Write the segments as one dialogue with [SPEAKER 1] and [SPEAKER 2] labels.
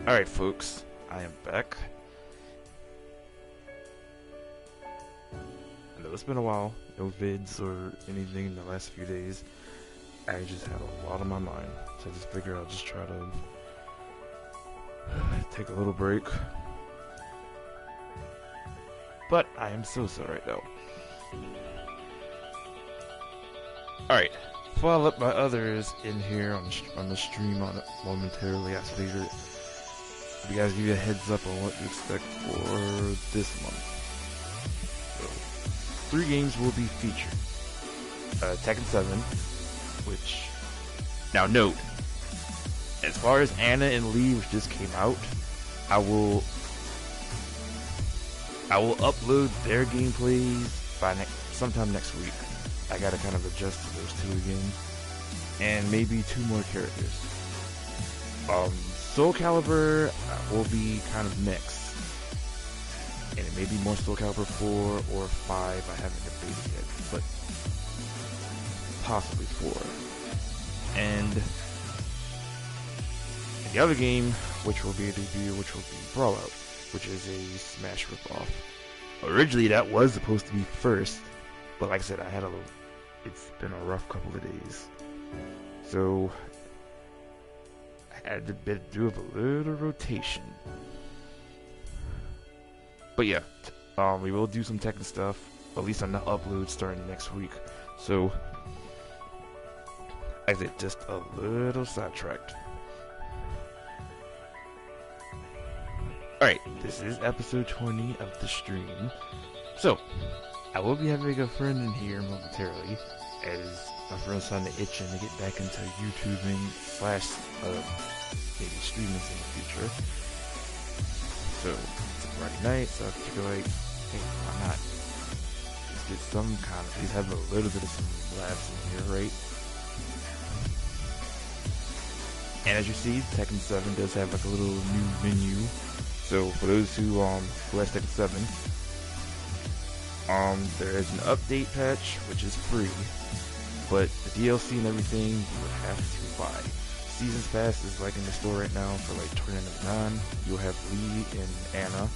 [SPEAKER 1] Alright folks, I am back. I know it's been a while, no vids or anything in the last few days. I just had a lot on my mind, so I just figured I'll just try to take a little break. But I am so right now. Alright, before I let my others in here on the stream momentarily, I figured you guys give you a heads up on what to expect for this month. So, 3 games will be featured. Tekken 7, which, now note, as far as Anna and Lee, which just came out, I will upload their gameplays by sometime next week. I gotta kind of adjust to those 2 again, and maybe 2 more characters. Soul Calibur will be kind of mixed, and it may be more Soul Calibur 4 or 5. I haven't debated yet, but possibly 4. And the other game, which will be a debut, which will be Brawlout, which is a Smash ripoff. Originally, that was supposed to be first, but like I said, it's been a rough couple of days, so I had to do a little rotation. But yeah, we will do some Tekken stuff, at least on the upload starting next week. So, I said, just a little sidetracked. Alright, this is episode 20 of the stream. So, I will be having a friend in here momentarily, as my friend's kind of itching to get back into YouTubing / maybe streaming in the future. So, it's a Friday night, so I figure like, hey, why not? Just get some kind of, at least have a little bit of some laughs in here, right? And as you see, Tekken 7 does have like a little new menu. So for those who has Tekken 7, there is an update patch which is free, but the DLC and everything you would have to buy. Seasons Pass is like in the store right now for like $29.99. You'll have Lee and Anna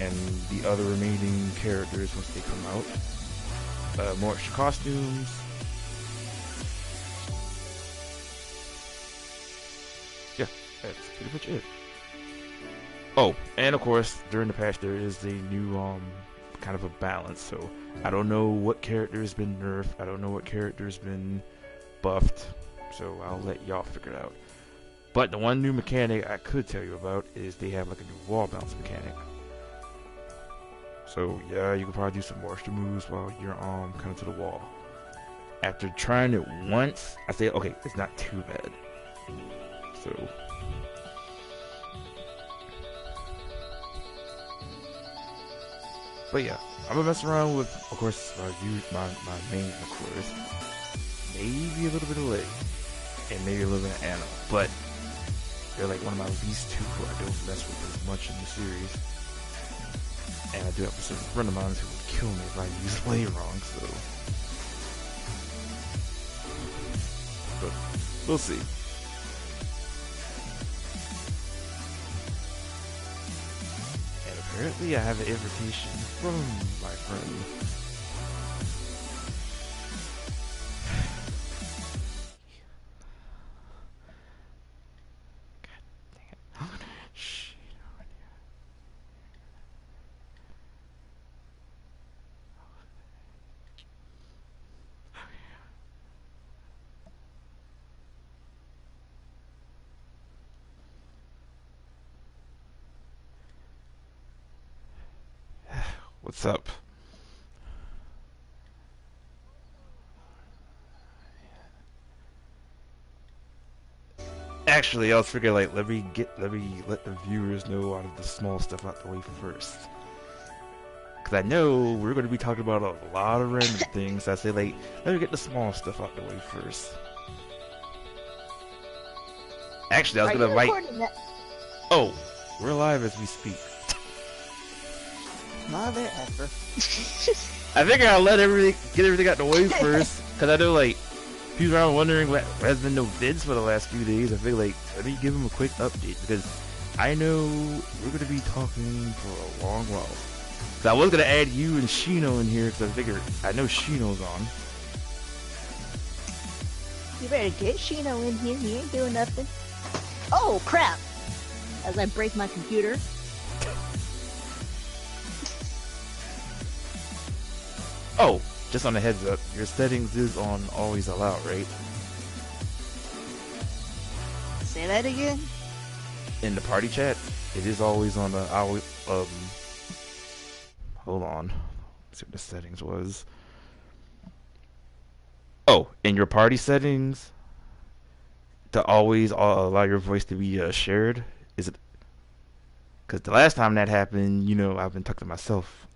[SPEAKER 1] and the other remaining characters once they come out. More extra costumes. Yeah, that's pretty much it. Oh, and of course, during the patch there is a new kind of a balance, so I don't know what character has been nerfed, I don't know what character has been buffed, so I'll let y'all figure it out. But the one new mechanic I could tell you about is they have like a new wall bounce mechanic. So yeah, you can probably do some extra moves while you're kind of to the wall. After trying it once, I say, okay, it's not too bad. So but yeah, I'm gonna mess around with, of course, my main, of course, maybe a little bit of Lei, and maybe a little bit of Anna, but they're like one of my least 2 who I don't mess with as much in the series, and I do have a certain friend of mine who would kill me if I use Lei wrong, so, but we'll see. Apparently I have an invitation from my friend. God dang it. Shh. What's up? Actually, I was figuring like let me let the viewers know out of the small stuff out the way first. Cause I know we're gonna be talking about a lot of random things. So I say like let me get the small stuff out the way first. Actually, I was gonna invite. Oh, we're live as we speak.
[SPEAKER 2] Mother effer.
[SPEAKER 1] I figure I'll let get everything out the way first, cause I know like people around wondering what has been no vids for the last few days. I feel like let me give them a quick update because I know we're gonna be talking for a long while. So I was gonna add you and Shino in here because I figured I know Shino's on.
[SPEAKER 2] You better get Shino in here. He ain't doing nothing. Oh crap! As I break my computer.
[SPEAKER 1] Oh, just on a heads up, your settings is on always allow, right?
[SPEAKER 2] Say that again.
[SPEAKER 1] In the party chat, it is always on the hold on. Let's see what the settings was. Oh, in your party settings, to always allow your voice to be shared, is it? Because the last time that happened, you know, I've been talking to myself.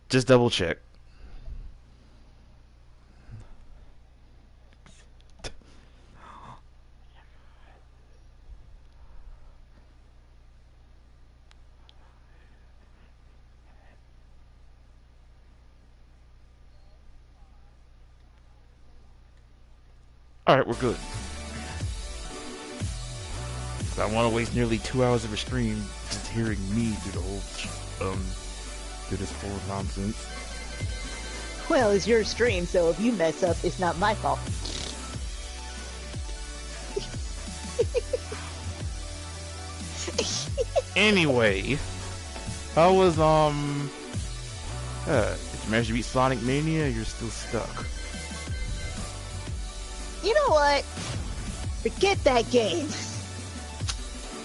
[SPEAKER 1] Just double check. Alright, we're good. I don't want to waste nearly 2 hours of a stream just hearing me through the whole, through this whole nonsense.
[SPEAKER 2] Well, it's your stream, so if you mess up, it's not my fault.
[SPEAKER 1] Anyway, how was, did you manage to beat Sonic Mania? You're still stuck.
[SPEAKER 2] You know what? Forget that game.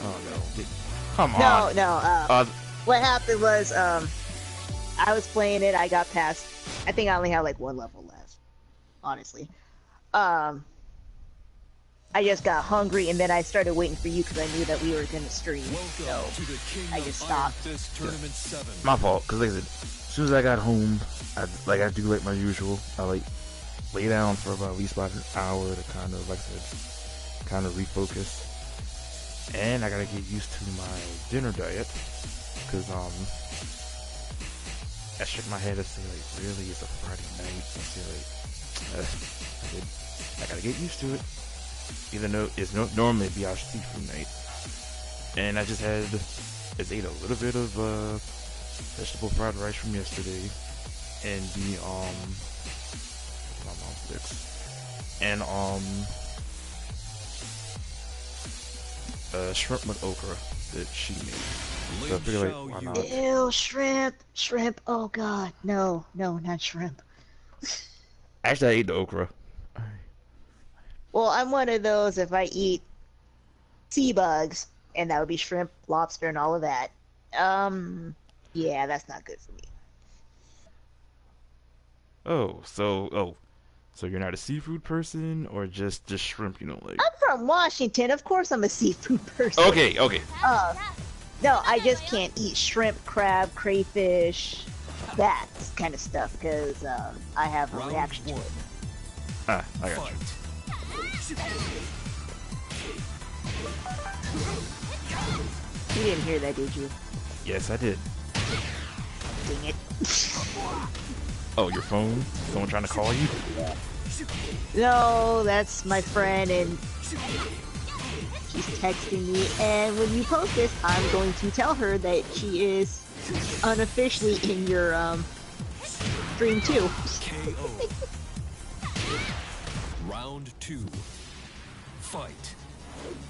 [SPEAKER 1] Oh no. Come on.
[SPEAKER 2] No. What happened was, I was playing it, I got past, I think I only had like one level left, honestly. I just got hungry and then I started waiting for you because I knew that we were going to stream, so I just stopped.
[SPEAKER 1] My fault, because like I said, as soon as I got home, I do like my usual, I like lay down for about at least about an hour to kind of, like I said, kind of refocus. And I gotta get used to my dinner diet, because I shook my head and say like, really, it's a Friday night? I say like, I gotta get used to it, even though it's normally be our seafood night. And I just ate a little bit of vegetable fried rice from yesterday, and the my mom fix, and shrimp with okra that she made. So I figured, like, why not?
[SPEAKER 2] Ew, shrimp, oh god, no, not shrimp.
[SPEAKER 1] Actually, I ate the okra.
[SPEAKER 2] Well, I'm one of those, if I eat sea bugs, and that would be shrimp, lobster, and all of that, yeah, that's not good for me.
[SPEAKER 1] So you're not a seafood person, or just shrimp you don't like?
[SPEAKER 2] I'm from Washington, of course I'm a seafood person.
[SPEAKER 1] Okay.
[SPEAKER 2] No, I just can't eat shrimp, crab, crayfish, that kind of stuff, because I have a reaction to it.
[SPEAKER 1] I got you.
[SPEAKER 2] You didn't hear that, did you?
[SPEAKER 1] Yes, I did.
[SPEAKER 2] Dang it.
[SPEAKER 1] Oh, your phone? Someone trying to call you?
[SPEAKER 2] No, that's my friend, and she's texting me, and when you post this, I'm going to tell her that she is unofficially in your, stream too.
[SPEAKER 3] KO. Round 2. Fight.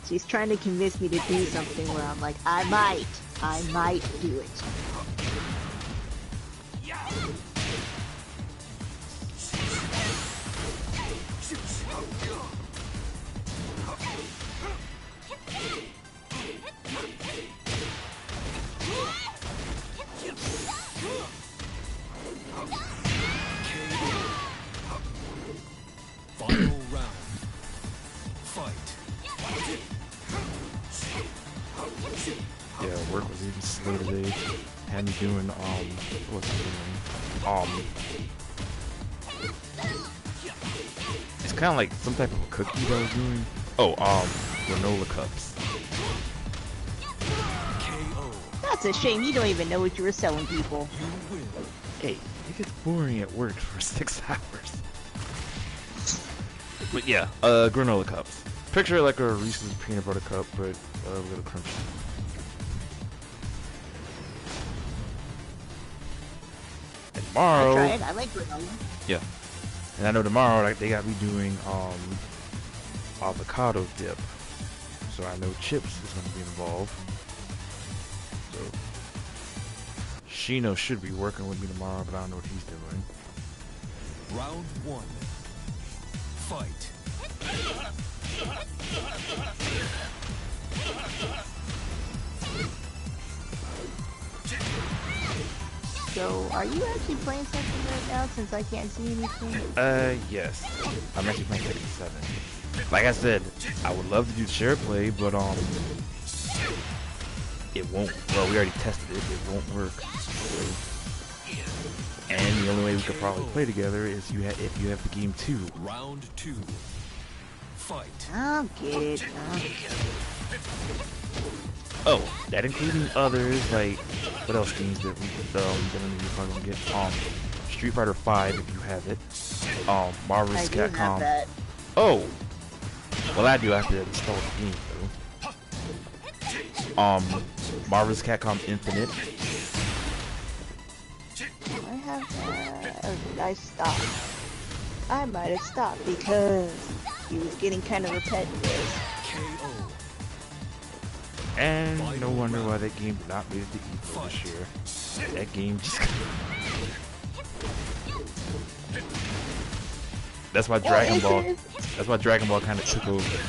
[SPEAKER 2] She's trying to convince me to do something where I'm like, I might do it.
[SPEAKER 3] Final round. Fight.
[SPEAKER 1] Yeah, work was even slow today. Had me doing, what's it doing? It's kind of like some type of a cookie that I was doing. Oh, granola cups.
[SPEAKER 3] KO.
[SPEAKER 2] That's a shame, you don't even know what you were selling people.
[SPEAKER 3] You win.
[SPEAKER 1] Hey, it gets boring at work for 6 hours. But yeah, granola cups. Picture like a Reese's peanut butter cup, but a little crunchy. And tomorrow,
[SPEAKER 2] I'll try it. I like granola.
[SPEAKER 1] yeah. And I know tomorrow, like they got me doing avocado dip, so I know Chips is going to be involved. So Shino should be working with me tomorrow, but I don't know what he's doing.
[SPEAKER 3] Round one. Fight.
[SPEAKER 2] So, are you actually playing something right now since I can't see anything?
[SPEAKER 1] Yes. I'm actually playing Tekken 7. Like I said, I would love to do share play, but it won't. Well, we already tested it. It won't work. And the only way we could probably play together is if you have the game too.
[SPEAKER 3] Round two. Fight.
[SPEAKER 2] I'll get it.
[SPEAKER 1] Oh, that including others like what else games that we probably gonna get? Street Fighter 5 if you have it. Marvel's
[SPEAKER 2] I do have
[SPEAKER 1] Capcom.
[SPEAKER 2] that.
[SPEAKER 1] Oh, well I do have to install the game though. Marvel's Capcom Infinite.
[SPEAKER 2] I have that. Or did I stop? I might have stopped because he was getting kind of repetitive.
[SPEAKER 3] KO.
[SPEAKER 1] And no wonder why that game did not move to Evo this year. That game just... That's why Dragon Ball... That's why Dragon Ball kind of took over.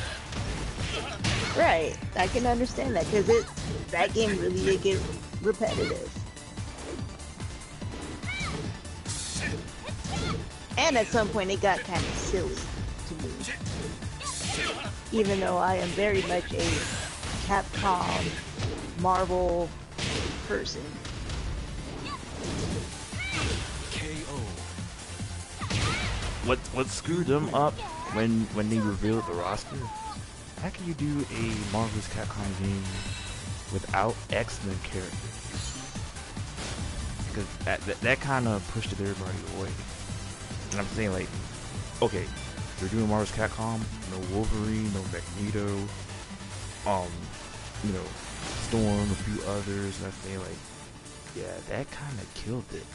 [SPEAKER 2] Right. I can understand that because that game really did get repetitive. And at some point it got kind of silly to me. Even though I am very much a Capcom, Marvel person.
[SPEAKER 3] KO.
[SPEAKER 1] What screwed them up when they revealed the roster? How can you do a Marvel's Capcom game without X-Men characters? Because that kind of pushed everybody away. And I'm saying, like, okay, they're doing Marvel's Capcom, no Wolverine, no Magneto, you know, Storm, a few others, and I'm saying, like, yeah, that kind of killed it.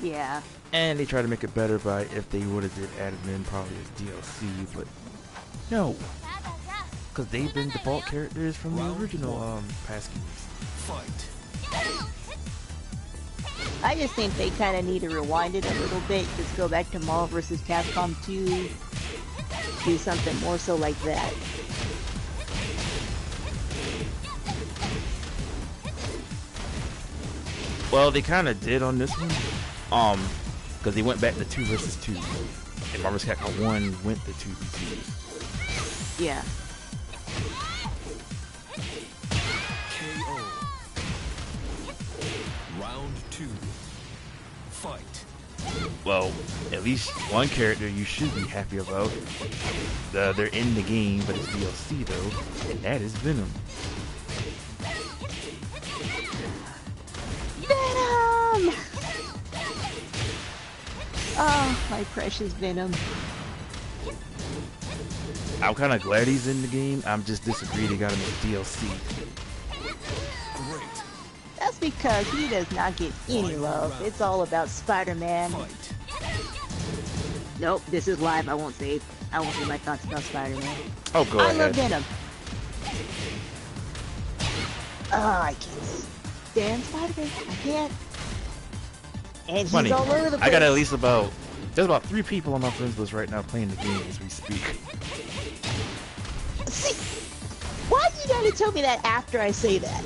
[SPEAKER 2] Yeah.
[SPEAKER 1] And they tried to make it better by if they would have added in probably as DLC, but no, because they've been default characters from the original past games.
[SPEAKER 3] Fight.
[SPEAKER 2] I just think they kind of need to rewind it a little bit. Just go back to Marvel vs. Capcom 2. Do something more so like that.
[SPEAKER 1] Well, they kind of did on this one, because they went back to 2 versus 2, and Marvel's Capcom 1 went to 2v2.
[SPEAKER 2] Yeah.
[SPEAKER 3] KO. Round two. Fight.
[SPEAKER 1] Well, at least one character you should be happy about. They're in the game, but it's DLC though, and that is Venom.
[SPEAKER 2] Venom! Oh, my precious Venom.
[SPEAKER 1] I'm kind of glad he's in the game. I'm just disagreed they got him in DLC.
[SPEAKER 3] Great.
[SPEAKER 2] That's because he does not get any love. It's all about Spider-Man.
[SPEAKER 3] Fight.
[SPEAKER 2] Nope, this is live. I won't say my thoughts about Spider-Man.
[SPEAKER 1] Oh, go
[SPEAKER 2] I
[SPEAKER 1] ahead.
[SPEAKER 2] love Venom. Oh, I can't stand Spider-Man. I can't. And
[SPEAKER 1] Funny.
[SPEAKER 2] he's all over the place.
[SPEAKER 1] I got at least there's about 3 people on my friends list right now playing the game as we speak.
[SPEAKER 2] See, why you gotta tell me that after I say that?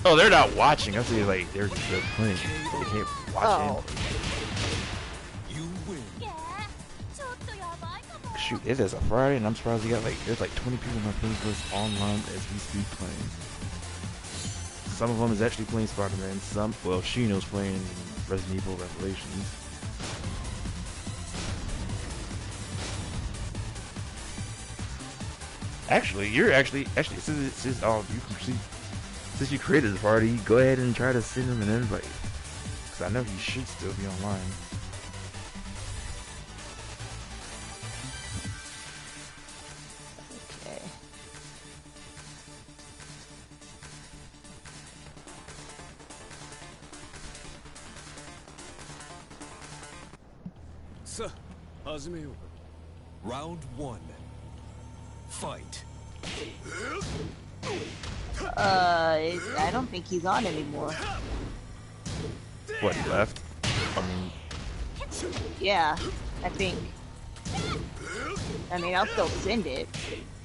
[SPEAKER 1] Oh, they're not watching. I'm saying like they're playing. They can't watch
[SPEAKER 2] Oh.
[SPEAKER 3] You win.
[SPEAKER 1] it. Shoot, it is a Friday, and I'm surprised there's like 20 people on my friends list online as we speak playing. Some of them is actually playing Spider-Man. Shino's playing Resident Evil Revelations. Actually, since you created the party, go ahead and try to send them an invite. Because I know he should still be online.
[SPEAKER 2] Okay.
[SPEAKER 3] Sa, 始めよう。Round 1. Fight.
[SPEAKER 2] I don't think he's on anymore.
[SPEAKER 1] What, he left? I mean,
[SPEAKER 2] Yeah, I think. I mean, I'll still send it,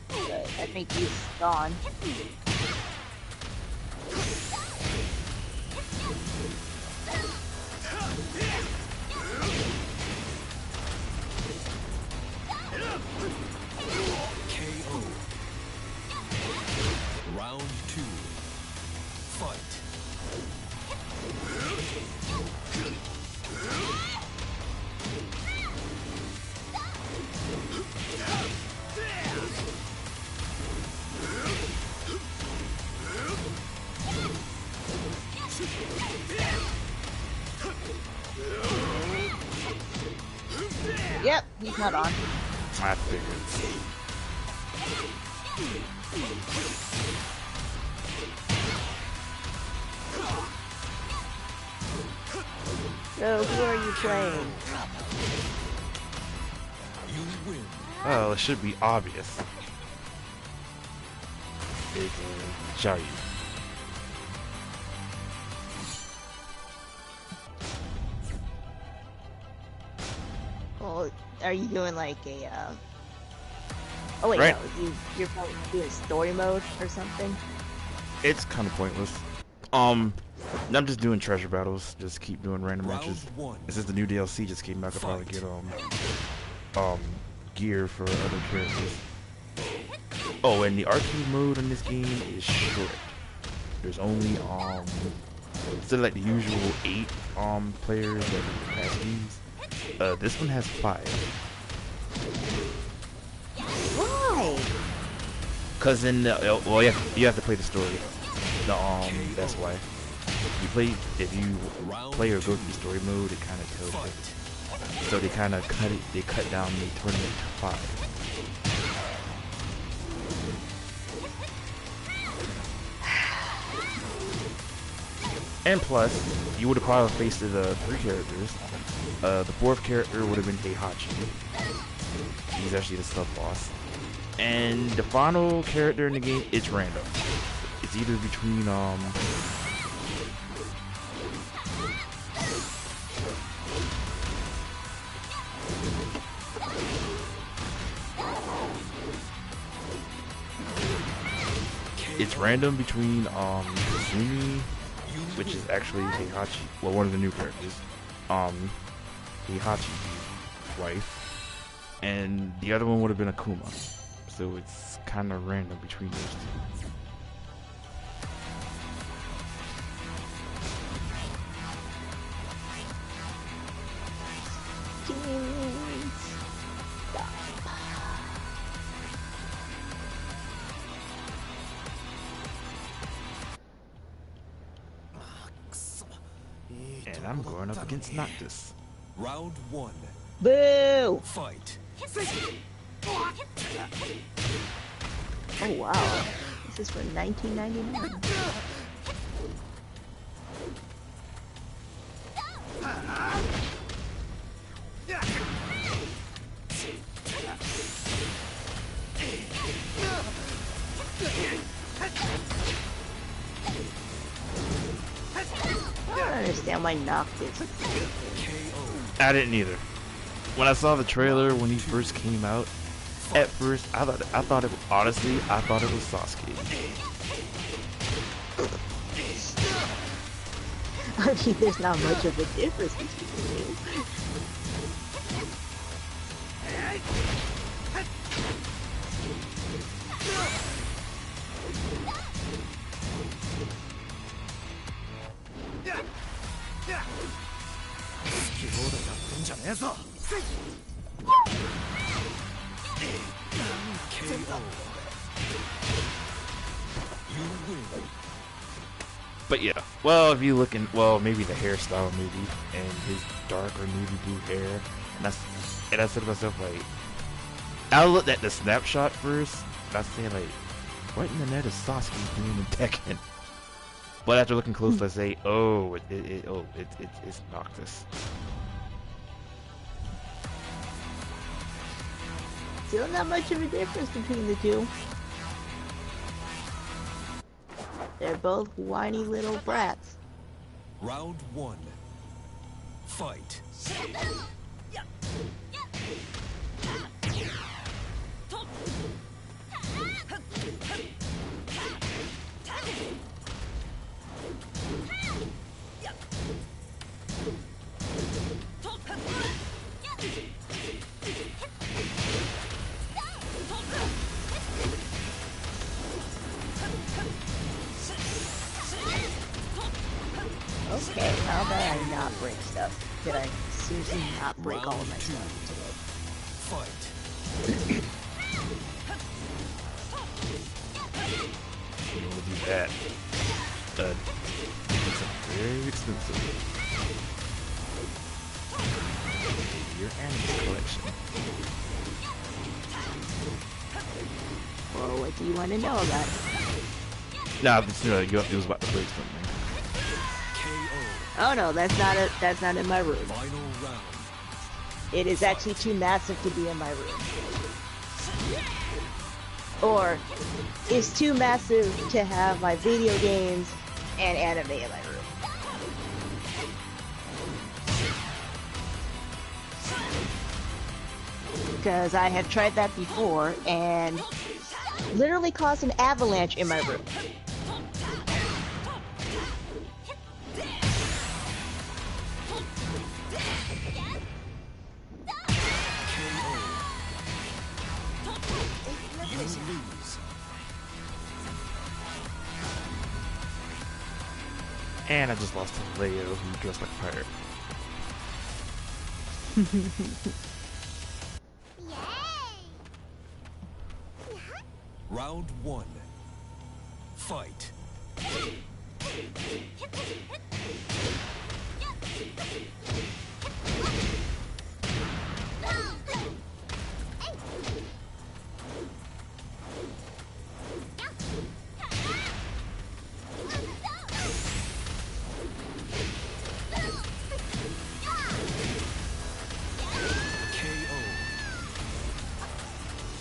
[SPEAKER 2] but I think he's gone.
[SPEAKER 3] KO. Round 2. Fight.
[SPEAKER 2] Yep, he's not on.
[SPEAKER 1] I figured.
[SPEAKER 2] So, who are you playing?
[SPEAKER 3] You win.
[SPEAKER 1] Well, it should be obvious. Xiaoyu.
[SPEAKER 2] Well, are you doing like a, Oh wait,
[SPEAKER 1] Right.
[SPEAKER 2] no, you're probably doing story mode or something?
[SPEAKER 1] It's kind of pointless. I'm just doing treasure battles. Just keep doing random
[SPEAKER 3] Round
[SPEAKER 1] matches.
[SPEAKER 3] 1.
[SPEAKER 1] Since the new DLC just came out, I could probably
[SPEAKER 3] Fight.
[SPEAKER 1] get gear for other characters. Oh, and the arcade mode in this game is short. There's only instead of like the usual 8 players that in past games, this one has 5.
[SPEAKER 2] Why?
[SPEAKER 1] Cause in the well, you have to play the story. That's why. If you play or go through the story mode, it kind of tells you. So they kind of cut down the tournament to 5. And plus, you would have probably faced the 3 characters. The 4th character would have been Heihachi. He's actually the sub boss. And the final character in the game, it's random. It's either between Kasumi, which is actually Heihachi, well, one of the new characters, Heihachi's wife, and the other one would have been Akuma. So it's kind of random between those two. And I'm going up against Noctis.
[SPEAKER 3] Round 1.
[SPEAKER 2] Boo!
[SPEAKER 3] Fight.
[SPEAKER 2] Oh wow, this is from 1999. I don't understand why Noctis.
[SPEAKER 1] I didn't either. When I saw the trailer when he first came out, at first I thought it honestly I thought it was Sasuke.
[SPEAKER 2] I mean, there's not much of a difference between the two.
[SPEAKER 3] KO. You win.
[SPEAKER 1] But yeah, well, if you look in, well, maybe the hairstyle, maybe, and his dark or navy blue hair, and I said to myself, like, I looked at the snapshot first, and I said, like, what in the net is Sasuke doing in Tekken? But after looking close, I say, oh, it's Noctis.
[SPEAKER 2] Still not much of a difference between the two. They're both whiny little brats.
[SPEAKER 3] Round 1. Fight.
[SPEAKER 2] Okay, how about I not break stuff? Did I seriously not break all of my stuff today?
[SPEAKER 3] Fight.
[SPEAKER 1] You don't want to do that. It's very expensive. Your anime collection.
[SPEAKER 2] Well, what do you want to know about it?
[SPEAKER 1] Nah, but you was about to break something.
[SPEAKER 2] Oh no, that's not in my room.
[SPEAKER 3] Final round.
[SPEAKER 2] It is actually too massive to be in my room. Or, it's too massive to have my video games and anime in my room. Because I have tried that before and literally caused an avalanche in my room.
[SPEAKER 1] And I just lost to Leo, who dressed like a pirate.
[SPEAKER 3] Round 1. Fight.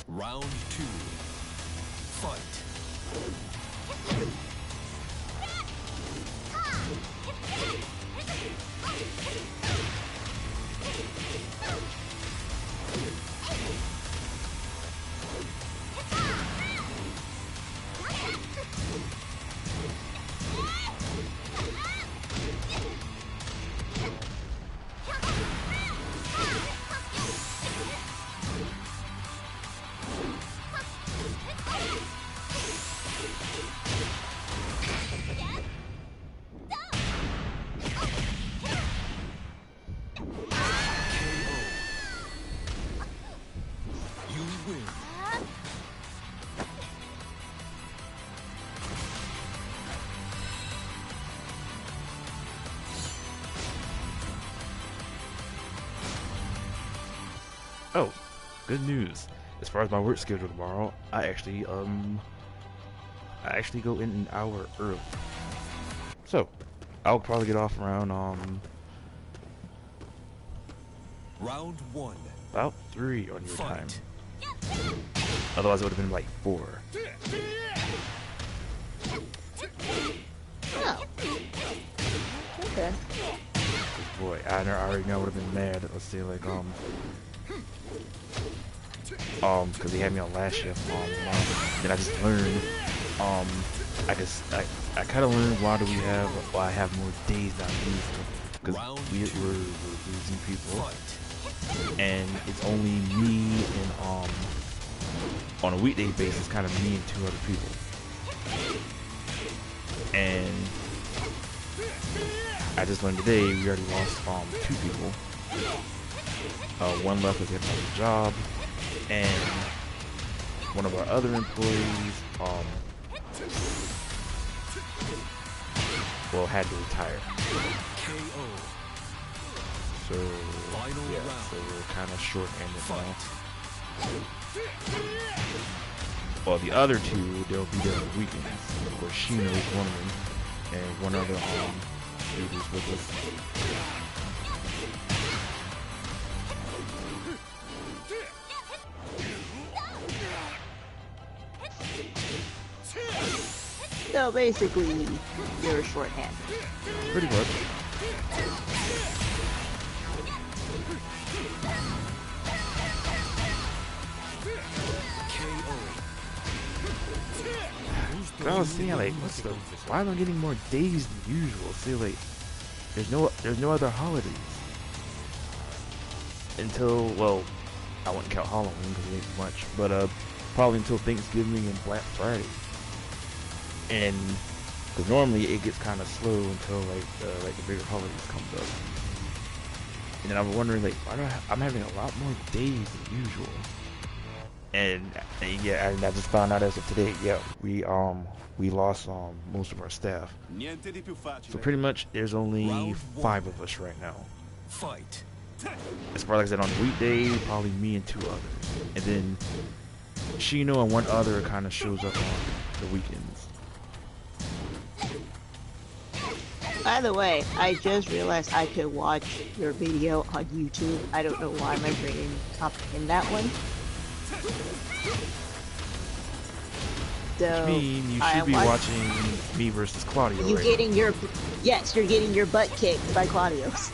[SPEAKER 3] Round 2. Fight.
[SPEAKER 1] Oh, good news. As far as my work schedule tomorrow, I actually go in an hour early. So, I'll probably get off around
[SPEAKER 3] Round 1.
[SPEAKER 1] about 3 on your
[SPEAKER 3] Fight.
[SPEAKER 1] time. Otherwise it would have been like 4.
[SPEAKER 2] Oh. Okay.
[SPEAKER 1] Boy, I already know I would have been mad. Let's say like because he had me on last shift. Then I just learned. I kind of learned why I have more days than usual, because we're losing people, and it's only me and on a weekday basis, kind of me and 2 other people, and I just learned today we already lost 2 people. One left because he had another job, and one of our other employees well, had to retire.
[SPEAKER 3] KO.
[SPEAKER 1] So
[SPEAKER 3] Final
[SPEAKER 1] yeah,
[SPEAKER 3] round.
[SPEAKER 1] so we're kind of short-handed now.
[SPEAKER 3] Fight.
[SPEAKER 1] Well, the other two, they'll be there on the weekends. Of course, Shino is one of them, and one other dude who's with us.
[SPEAKER 2] So basically, you're shorthand.
[SPEAKER 1] Pretty much. I was saying, like, why am I getting more days than usual? See, like, there's no other holidays until, well, I wouldn't count Halloween because it ain't much, but probably until Thanksgiving and Black Friday. And because normally it gets kind of slow until like the bigger holidays comes up. And then I'm wondering, like, why do I'm having a lot more days than usual. And yeah, and I just found out as of today, yeah, we lost most of our staff. So pretty much there's only 5 of us right now.
[SPEAKER 3] Fight.
[SPEAKER 1] As far as I said, on the weekday, probably me and 2 others. And then Shino and 1 other kind of shows up on the weekends.
[SPEAKER 2] By the way, I just realized I could watch your video on YouTube. I don't know why my brain didn't comprehend that one. So,
[SPEAKER 1] I mean, you should be watching me versus Claudio.
[SPEAKER 2] You
[SPEAKER 1] right
[SPEAKER 2] getting your yes, you're getting your butt kicked by Claudio's.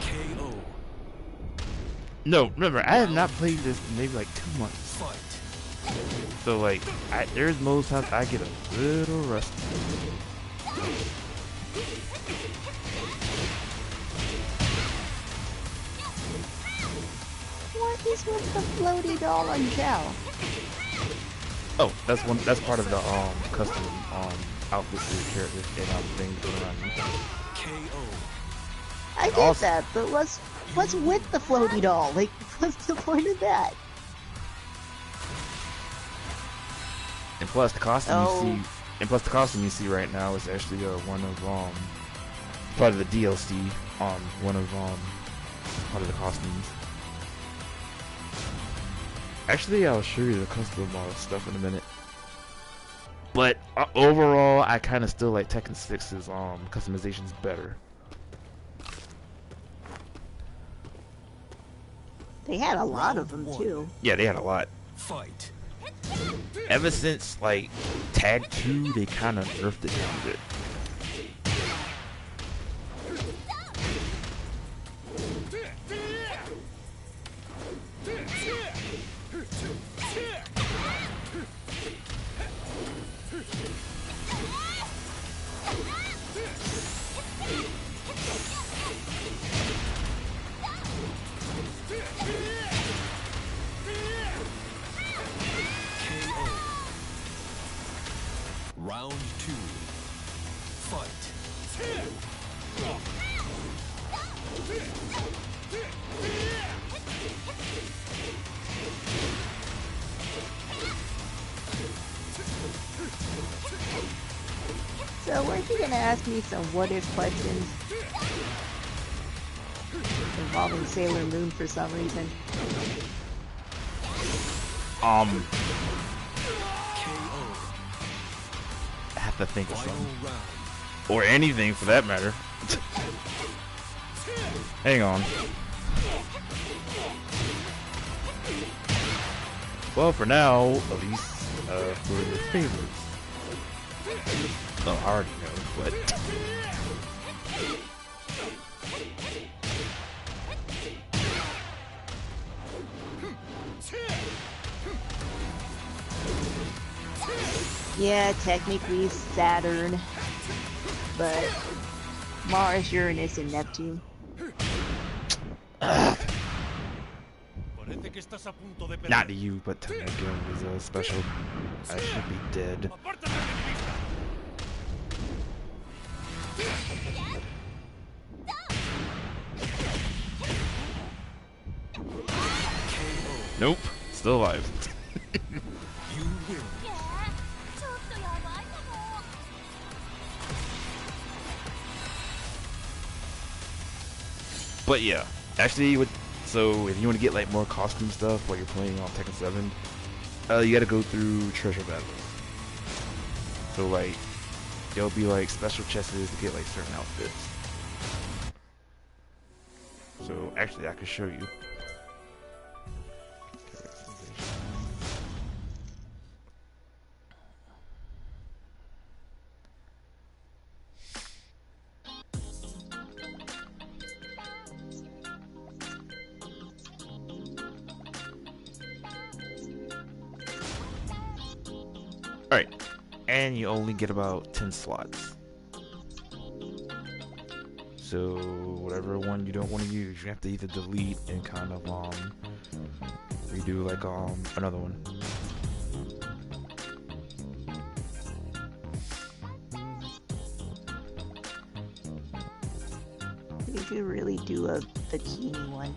[SPEAKER 3] KO.
[SPEAKER 1] No, remember, I have not played this in maybe like 2 months.
[SPEAKER 3] Fight.
[SPEAKER 1] So like, there's most times I get a little rusty.
[SPEAKER 2] What is with the floaty doll and gel?
[SPEAKER 1] Oh, that's part of the custom outfit for your character and things going around you.
[SPEAKER 3] KO.
[SPEAKER 2] I get that, but what's with the floaty doll? Like, what's the point of that?
[SPEAKER 1] And plus the costume you see right now is actually one of part of the DLC one of part of the costumes. Actually, I'll show you the custom stuff in a minute. But overall, I kind of still like Tekken 6's customizations better.
[SPEAKER 2] They had a lot of them too.
[SPEAKER 1] Yeah, they had a lot.
[SPEAKER 3] Fight.
[SPEAKER 1] Ever since like Tag 2, they kind of nerfed it down a bit.
[SPEAKER 3] Round 2. Fight.
[SPEAKER 2] So, weren't you gonna ask me some what-if questions involving Sailor Moon for some reason?
[SPEAKER 3] KO.
[SPEAKER 1] I have to think of
[SPEAKER 3] Final
[SPEAKER 1] something.
[SPEAKER 3] round.
[SPEAKER 1] Or anything for that matter. Hang on. Well, for now, at least, who are your favorites? Oh, I already know, but...
[SPEAKER 2] Yeah, technically Saturn, but Mars, Uranus, and Neptune.
[SPEAKER 1] Not to you, but to Megan was special. I should be dead. Nope, still alive.
[SPEAKER 3] You win.
[SPEAKER 1] But yeah, actually, so if you want to get like more costume stuff while you're playing on Tekken 7, you gotta go through treasure battles. So like, there'll be like special chests to get like certain outfits. So actually, I could show you. Alright, and you only get about 10 slots. So whatever one you don't want to use, you have to either delete and kind of redo like another one.
[SPEAKER 2] You should really do a bikini one.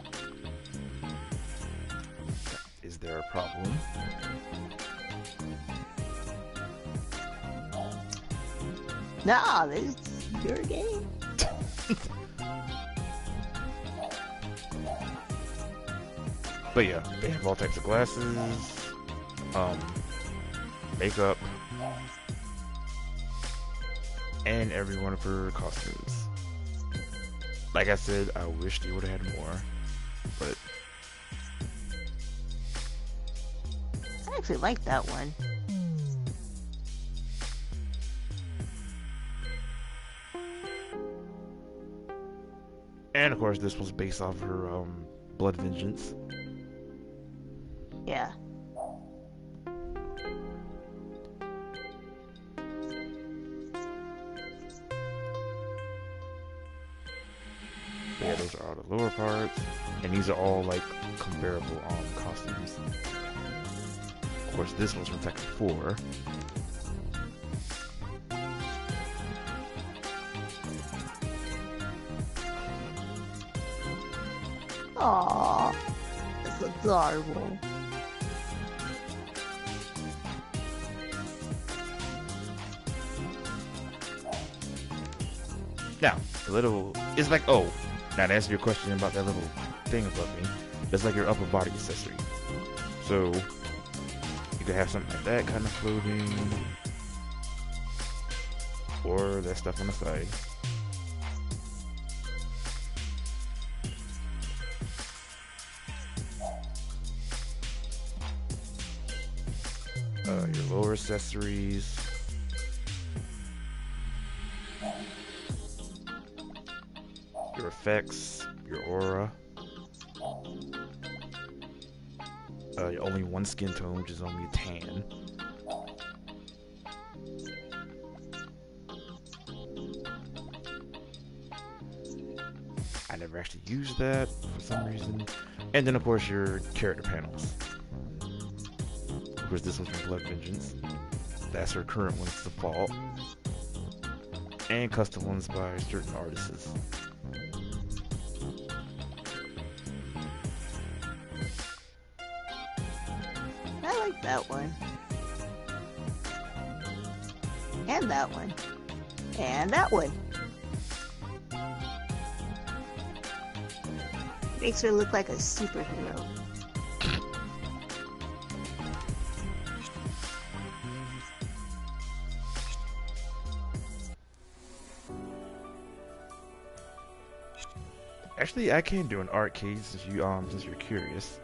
[SPEAKER 1] Is there a problem?
[SPEAKER 2] Nah, this is your game.
[SPEAKER 1] But yeah, they have all types of glasses, makeup, and every one of her costumes. Like I said, I wish they would have had more, but
[SPEAKER 2] I actually like that one.
[SPEAKER 1] and of course this was based off her Blood Vengeance.
[SPEAKER 2] Yeah.
[SPEAKER 1] Yeah, those are all the lower parts, and these are all like comparable costumes. Of course, this one's from Tekken 4.
[SPEAKER 2] Aww, that's adorable.
[SPEAKER 1] Now, the little, it's like, oh, now to answer your question about that little thing above me, that's like your upper body accessory. So, you could have something like that kind of clothing, or that stuff on the side. Your lower accessories. Your effects, your aura. Only one skin tone, which is only a tan. I never actually used that for some reason. And then of course your character panels. Of course this one's from Blood Vengeance. That's her current one's default. And custom ones by certain artists.
[SPEAKER 2] I like that one. And that one. And that one. Makes her look like a superhero.
[SPEAKER 1] Actually, I can do an arcade since you're curious.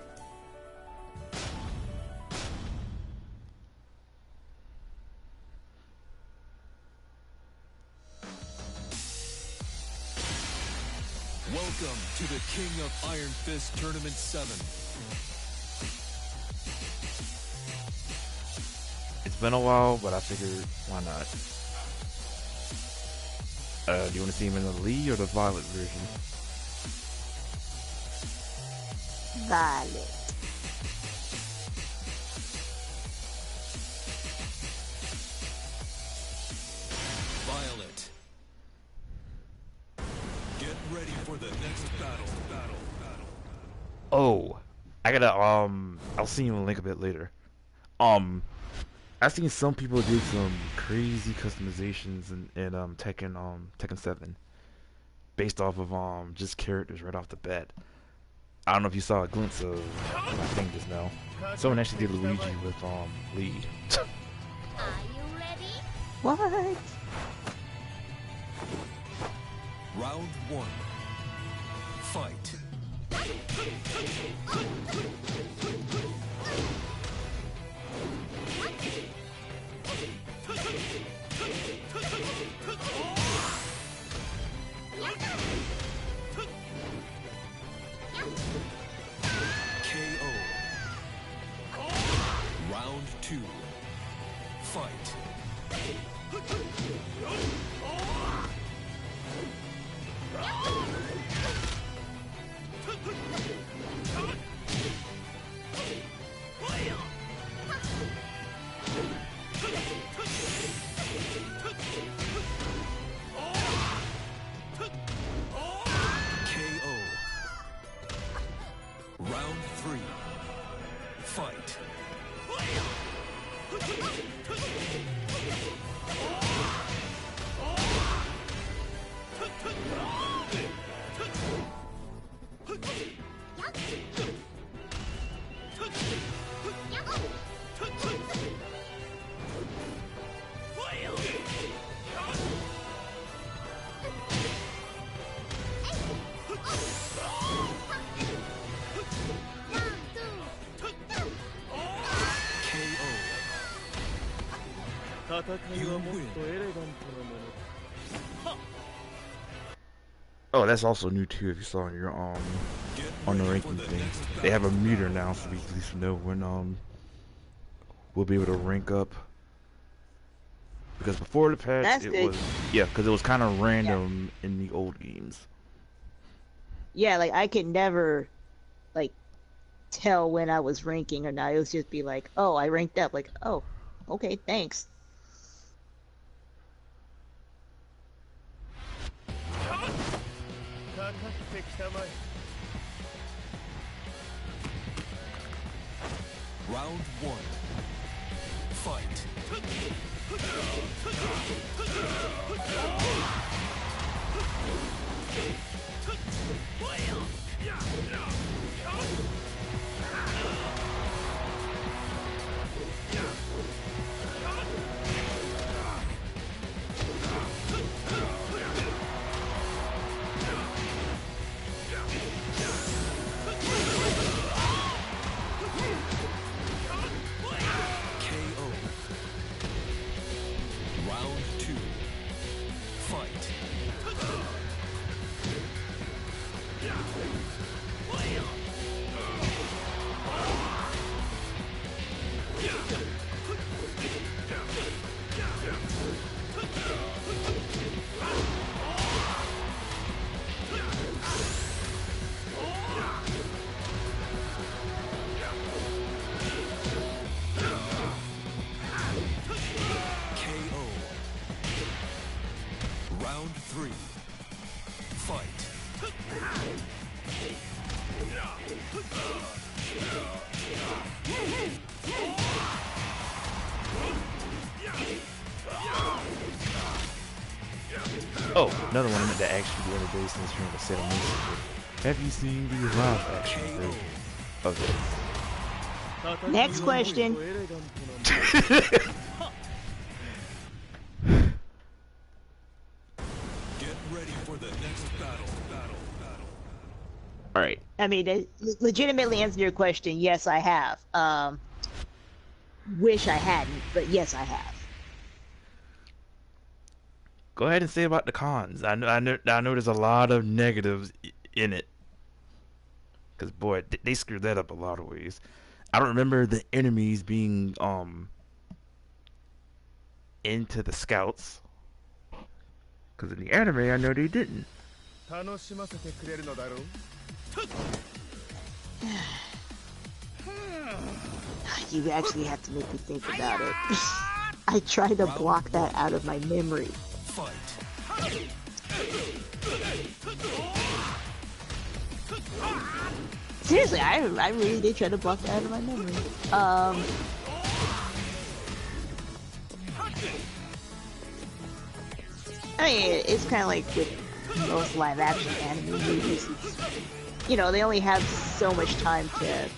[SPEAKER 3] Welcome to the King of Iron Fist Tournament 7.
[SPEAKER 1] It's been a while, but I figured, why not? Do you want to see him in the Lee or the Violet version?
[SPEAKER 2] Violet.
[SPEAKER 3] Violet. for the next battle.
[SPEAKER 1] Oh, I gotta I'll send you a link a bit later. I've seen some people do some crazy customizations in Tekken 7 based off of just characters right off the bat. I don't know if you saw a glimpse of my thing just now. Someone actually did Luigi with lead.
[SPEAKER 4] Are you ready?
[SPEAKER 2] What?
[SPEAKER 3] Round 1. Fight. KO. Round 2. Fight. KO. Round 3. Fight. You win.
[SPEAKER 1] Oh, that's also new too. If you saw on your
[SPEAKER 3] Get
[SPEAKER 1] on the
[SPEAKER 3] ready for
[SPEAKER 1] ranking
[SPEAKER 3] the
[SPEAKER 1] thing,
[SPEAKER 3] next
[SPEAKER 1] they have a
[SPEAKER 3] battle.
[SPEAKER 1] meter now, so we at least know when we'll be able to rank up. Because before the patch,
[SPEAKER 2] That's
[SPEAKER 1] it
[SPEAKER 2] good.
[SPEAKER 1] was because it was kind of random in the old games.
[SPEAKER 2] Yeah, like I could never like tell when I was ranking or not. It would just be like, oh, I ranked up. Like, oh, okay, thanks.
[SPEAKER 3] Round 1. Fight. KO. Round 2. Fight. KO. Round 3. Fight.
[SPEAKER 1] Oh, another one I meant to ask you the other day since you're on the set of music. Have you seen the live action version of it?
[SPEAKER 2] Next question.
[SPEAKER 3] Get ready for the next battle.
[SPEAKER 1] All right.
[SPEAKER 2] I mean, to legitimately answer your question, yes, I have. Wish I hadn't, but yes, I have.
[SPEAKER 1] Go ahead and say about the cons. I know there's a lot of negatives in it. Cause boy, they screwed that up a lot of ways. I don't remember the enemies being into the scouts. Cause in the anime, I know they didn't.
[SPEAKER 2] You actually have to make me think about it. I tried to block that out of my memory.
[SPEAKER 3] Fight.
[SPEAKER 2] Seriously, I really did try to block that out of my memory. I mean, it's kind of like with most live-action anime movies. You know, they only have so much time to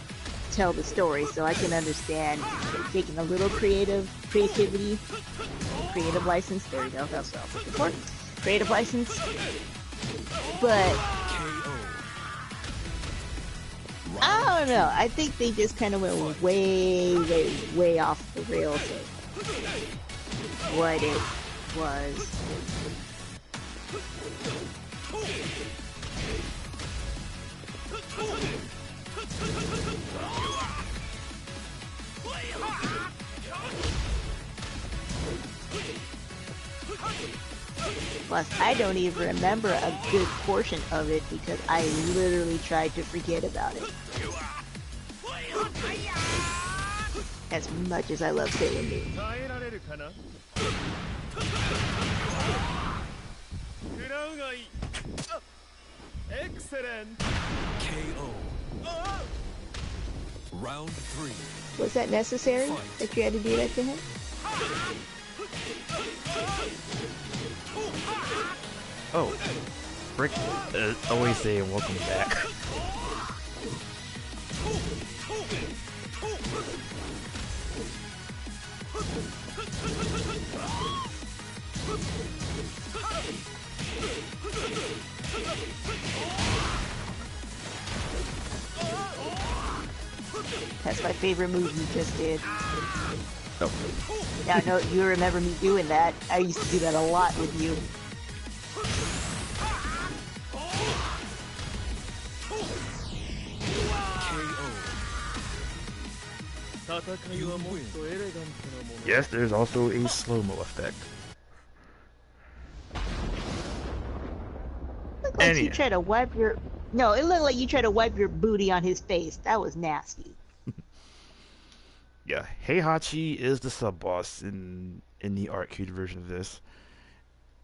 [SPEAKER 2] tell the story, so I can understand taking a little creative license. There you go. That's what I was looking for. Creative license, but I don't know. I think they just kind of went way off the rails of what it was. Plus, I don't even remember a good portion of it because I literally tried to forget about it. As much as I love Sailor Moon.
[SPEAKER 3] Excellent. KO. Round 3.
[SPEAKER 2] Was that necessary that you had to do that to him?
[SPEAKER 1] Oh, Rick, always saying welcome back.
[SPEAKER 2] That's my favorite move you just did.
[SPEAKER 1] Oh.
[SPEAKER 2] Now, no, you remember me doing that. I used to do that a lot with you.
[SPEAKER 1] Yes, there's also a slow-mo effect.
[SPEAKER 2] Looked like you tried to wipe your... No, it looked like you tried to wipe your booty on his face. That was nasty.
[SPEAKER 1] Yeah, Heihachi is the sub-boss in the arcade version of this.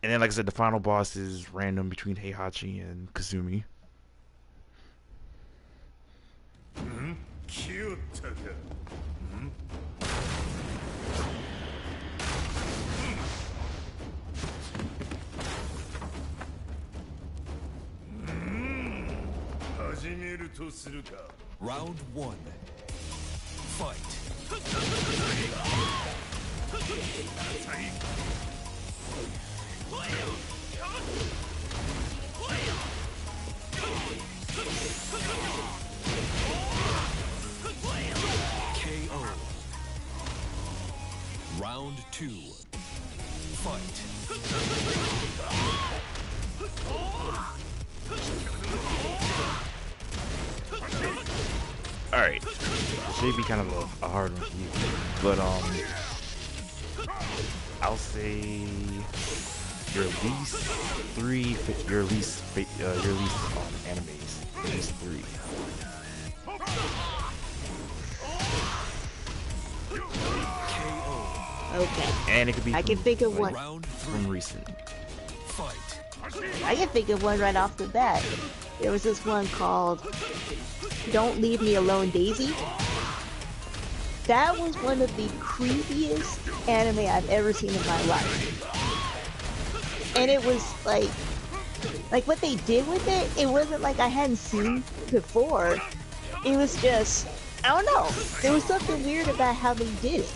[SPEAKER 1] And then, like I said, the final boss is random between Heihachi and Kazumi.
[SPEAKER 3] Cute. Round 1. Fight. KO. Round 2. Fight.
[SPEAKER 1] Alright, should be kind of a hard one for you, but I'll say your least animes, at least 3.
[SPEAKER 2] Okay.
[SPEAKER 1] And it could be
[SPEAKER 2] I can think of one.
[SPEAKER 1] From recent.
[SPEAKER 2] I can think of one right off the bat. There was this one called Don't Leave Me Alone, Daisy. That was one of the creepiest anime I've ever seen in my life. And it was like what they did with it, it wasn't like I hadn't seen before. It was just, I don't know. There was something weird about how they did it.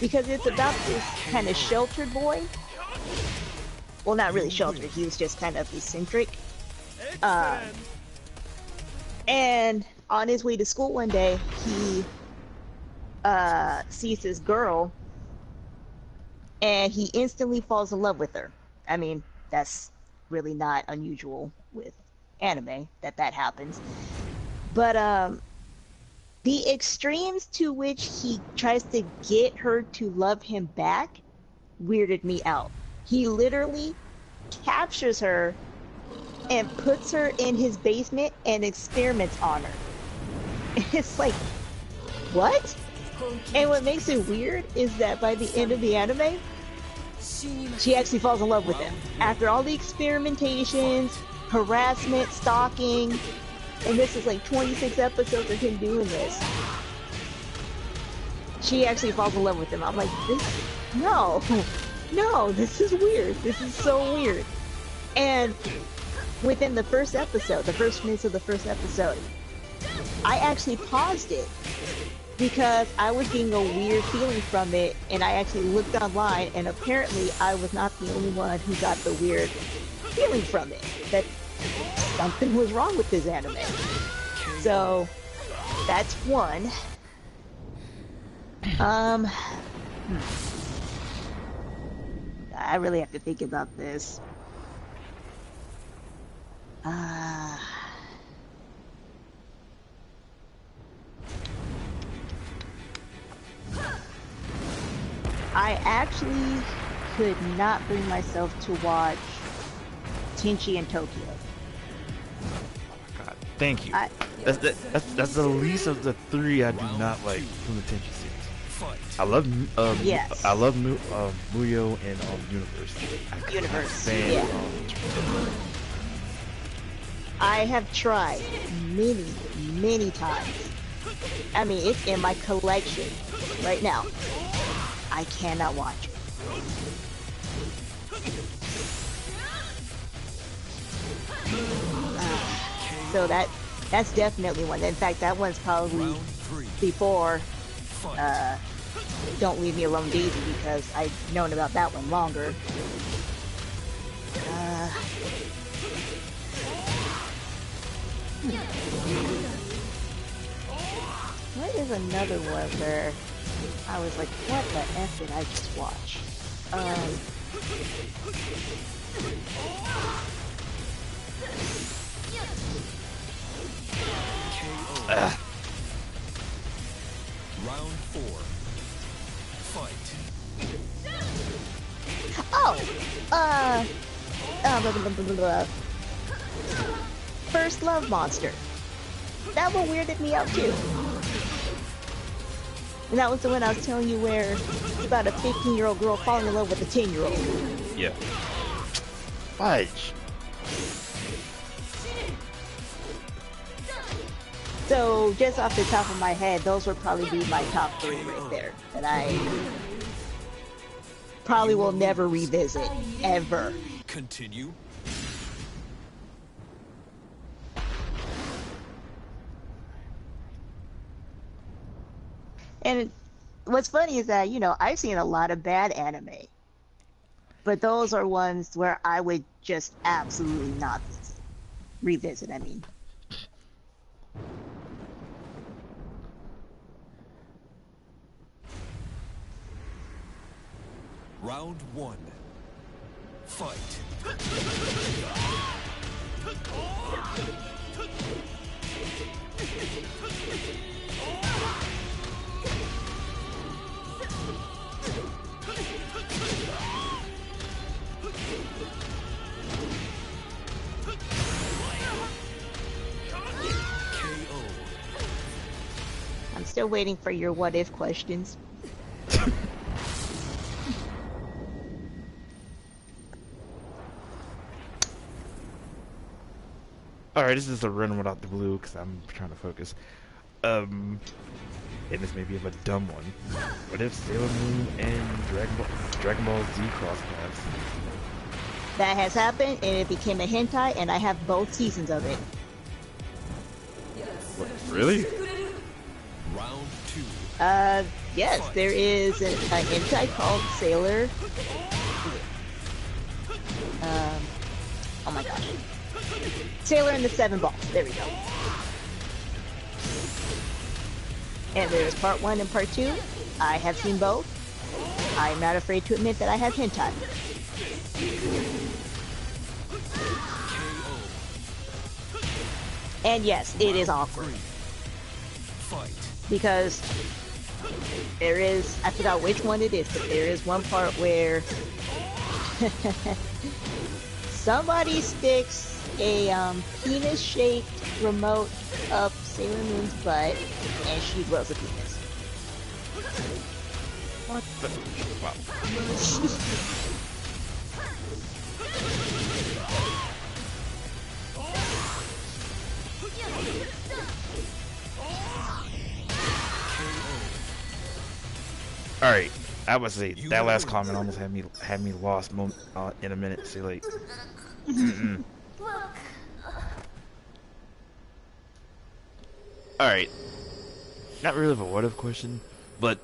[SPEAKER 2] Because it's about this kind of sheltered boy. Well, not really sheltered. He was just kind of eccentric. And on his way to school one day, he sees this girl, and he instantly falls in love with her. I mean, that's really not unusual with anime that happens. But the extremes to which he tries to get her to love him back weirded me out. He literally captures her and puts her in his basement and experiments on her. It's like, what? And what makes it weird is that by the end of the anime, she actually falls in love with him. After all the experimentations, harassment, stalking, And this is like 26 episodes of him doing this. She actually falls in love with him. I'm like, no, this is weird. This is so weird. And within the first episode, the first minutes of the first episode, I actually paused it because I was getting a weird feeling from it, and I actually looked online, and apparently I was not the only one who got the weird feeling from it, that something was wrong with this anime. So that's one. I really have to think about this. I actually could not bring myself to watch Tenchi in Tokyo.
[SPEAKER 1] God, thank you. That's the least of the three I do not like from the Tenchi series. I love
[SPEAKER 2] Yes.
[SPEAKER 1] I love Muyo and Universe.
[SPEAKER 2] Universe, yeah. I have tried many times. I mean, it's in my collection right now. I cannot watch it. So that's definitely one. In fact, that one's probably before Don't Leave Me Alone Daisy, because I've known about that one longer. What is another one where I was like, what the F did I just watch?
[SPEAKER 3] Round 4. Fight.
[SPEAKER 2] First Love Monster. That one weirded me out too. And that was the one I was telling you where it's about a 15-year-old girl falling in love with a 10-year-old.
[SPEAKER 1] Yeah. Fudge.
[SPEAKER 2] So, just off the top of my head, those would probably be my top 3 right there. That I probably will never revisit, ever.
[SPEAKER 3] Continue.
[SPEAKER 2] And what's funny is that, you know, I've seen a lot of bad anime. But those are ones where I would just absolutely not revisit, I mean.
[SPEAKER 3] Round 1. Fight.
[SPEAKER 2] I'm still waiting for your what if questions.
[SPEAKER 1] Alright, this is a run without the blue because I'm trying to focus. And this may be a dumb one. What if Sailor Moon and Dragon Ball Z cross paths?
[SPEAKER 2] That has happened, and it became a hentai, and I have both seasons of it.
[SPEAKER 1] What, really?
[SPEAKER 3] Round 2.
[SPEAKER 2] Yes, there is a hentai called Sailor. Oh my gosh. Sailor and the Seven Balls. There we go. And there's part 1 and part 2. I have seen both. I'm not afraid to admit that I have hentai. And yes, it is awkward. Because there is, I forgot which one it is, but there is one part where somebody sticks a penis-shaped remote up Sailor Moon's butt, and she grows a penis.
[SPEAKER 1] What the? Wow. All right, I would say that last comment almost had me lost in a minute. See, like, all right, not really of a what if question, but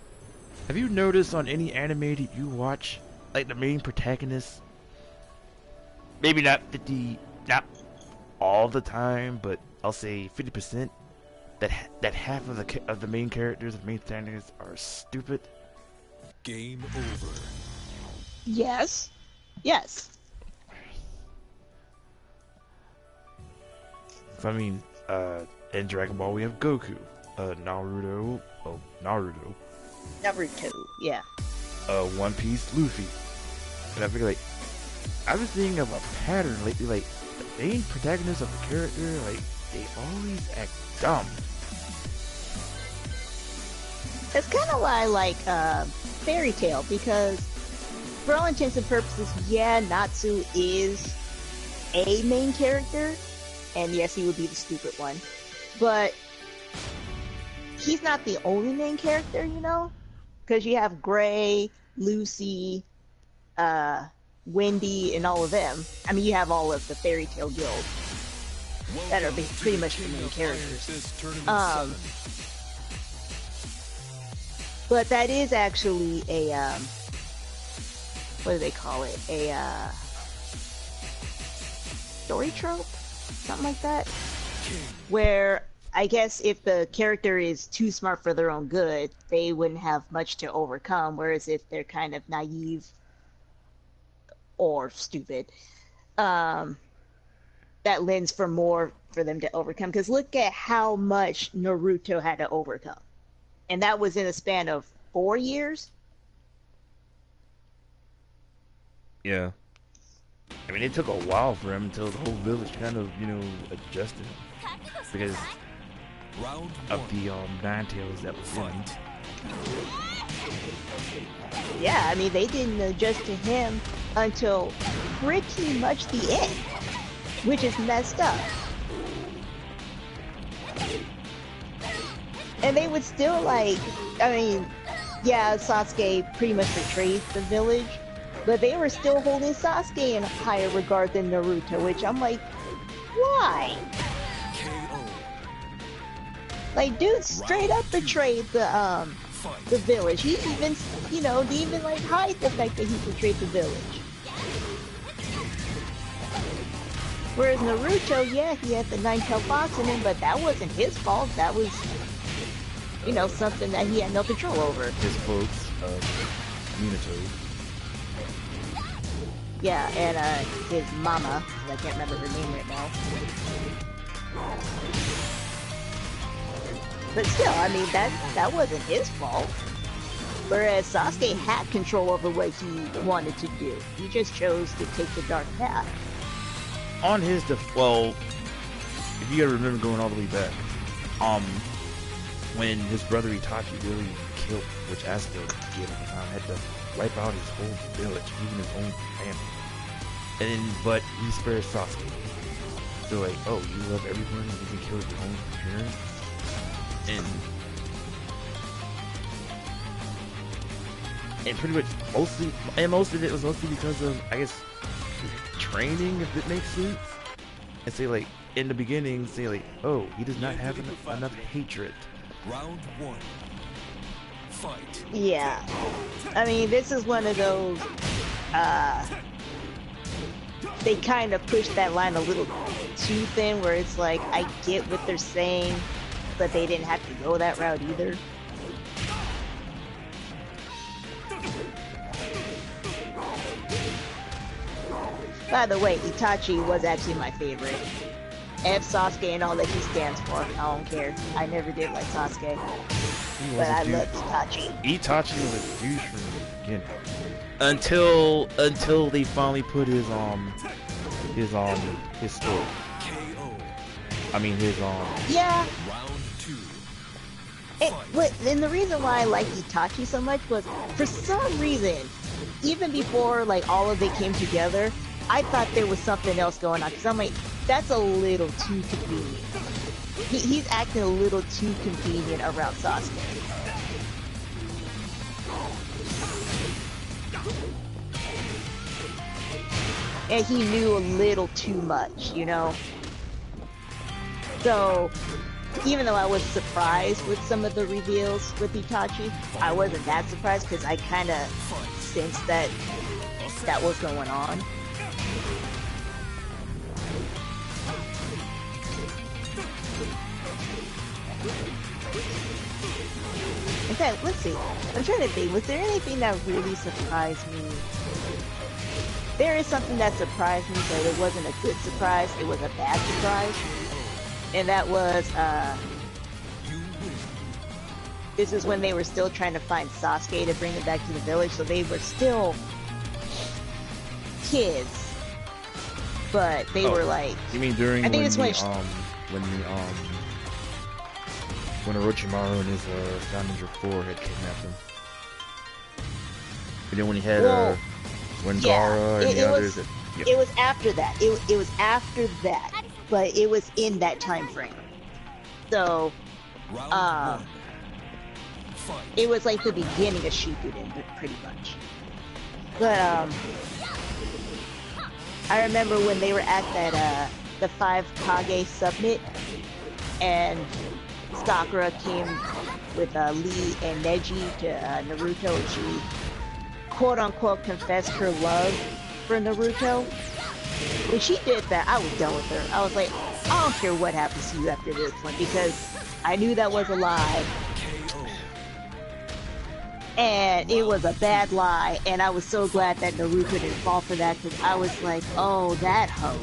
[SPEAKER 1] have you noticed on any anime that you watch, like the main protagonist, maybe not all the time, but I'll say 50%, that half of the main characters, the main protagonists, are stupid.
[SPEAKER 3] Game over.
[SPEAKER 2] Yes. Yes.
[SPEAKER 1] So, I mean, in Dragon Ball we have Goku, Naruto,
[SPEAKER 2] Yeah.
[SPEAKER 1] One Piece, Luffy. And I figure, like, I've been thinking of a pattern lately, like, the main protagonist of a character, like, they always act dumb.
[SPEAKER 2] It's kind of why I like Fairy Tail, because for all intents and purposes, yeah, Natsu is a main character, and yes, he would be the stupid one, but he's not the only main character, you know? Because you have Gray, Lucy, Wendy, and all of them. I mean, you have all of the Fairy Tail Guild that are pretty much the main characters. But that is actually a, what do they call it? A, story trope? Something like that? Where, I guess if the character is too smart for their own good, they wouldn't have much to overcome, whereas if they're kind of naive or stupid, that lends for more for them to overcome. Because look at how much Naruto had to overcome. And that was in a span of 4 years?
[SPEAKER 1] Yeah. I mean, it took a while for him until the whole village kind of, you know, adjusted. Because of the Nine Tails that was in him.
[SPEAKER 2] Yeah, I mean, they didn't adjust to him until pretty much the end, which is messed up. And they would still, like, I mean, yeah, Sasuke pretty much betrayed the village, but they were still holding Sasuke in higher regard than Naruto, which I'm like, why? Like, dude straight up betrayed the village. He even, you know, didn't even, like, hide the fact that he betrayed the village. Whereas Naruto, yeah, he had the nine-tailed fox in him, but that wasn't his fault. That was, you know, something that he had no control over.
[SPEAKER 1] His folks, Minato.
[SPEAKER 2] Yeah, and his mama, I can't remember her name right now. But still, I mean, that wasn't his fault. Whereas Sasuke had control over what he wanted to do. He just chose to take the dark path.
[SPEAKER 1] On his well, if you gotta remember going all the way back, when his brother Itachi really killed, which Asuka did at the time, had to wipe out his whole village, even his own family. And then, but he spared Sasuke. So like, oh, you love everyone, and you can kill your own parents? And pretty much most of it was mostly because of, I guess, training, if it makes sense. And say, like, in the beginning, say, like, oh, he does not have enough hatred.
[SPEAKER 3] Round one. Fight.
[SPEAKER 2] Yeah. I mean, this is one of those, they kind of push that line a little too thin, where it's like, I get what they're saying, but they didn't have to go that route either. By the way, Itachi was actually my favorite. F Sasuke and all that he stands for, I don't care. I never did like Sasuke, but I loved Itachi.
[SPEAKER 1] Itachi was a douche from the beginning. Until they finally put his story. I mean his
[SPEAKER 2] Yeah.
[SPEAKER 3] Round two.
[SPEAKER 2] And the reason why I like Itachi so much was, for some reason, even before like all of it came together, I thought there was something else going on, because I'm like, that's a little too convenient. he's acting a little too convenient around Sasuke. And he knew a little too much, you know? So, even though I was surprised with some of the reveals with Itachi, I wasn't that surprised because I kind of sensed that that was going on. In fact, let's see. I'm trying to think, was there anything that really surprised me? There is something that surprised me, but it wasn't a good surprise. It was a bad surprise. And that was, this is when they were still trying to find Sasuke to bring him back to the village, so they were still kids. But they were like...
[SPEAKER 1] You mean during when Orochimaru and his Sound Ninja 4 had kidnapped him? And then when he had, when Gaara and the others...
[SPEAKER 2] It was after that. It was after that. But it was in that time frame. So, it was like the beginning of Shippuden, pretty much. But, I remember when they were at that, the 5 Kage summit, and Sakura came with, Lee and Neji to, Naruto, and she, quote-unquote, confessed her love for Naruto. When she did that, I was done with her. I was like, I don't care what happens to you after this one, because I knew that was a lie. And it was a bad lie, and I was so glad that Naruto didn't fall for that, because I was like, oh, that hoe.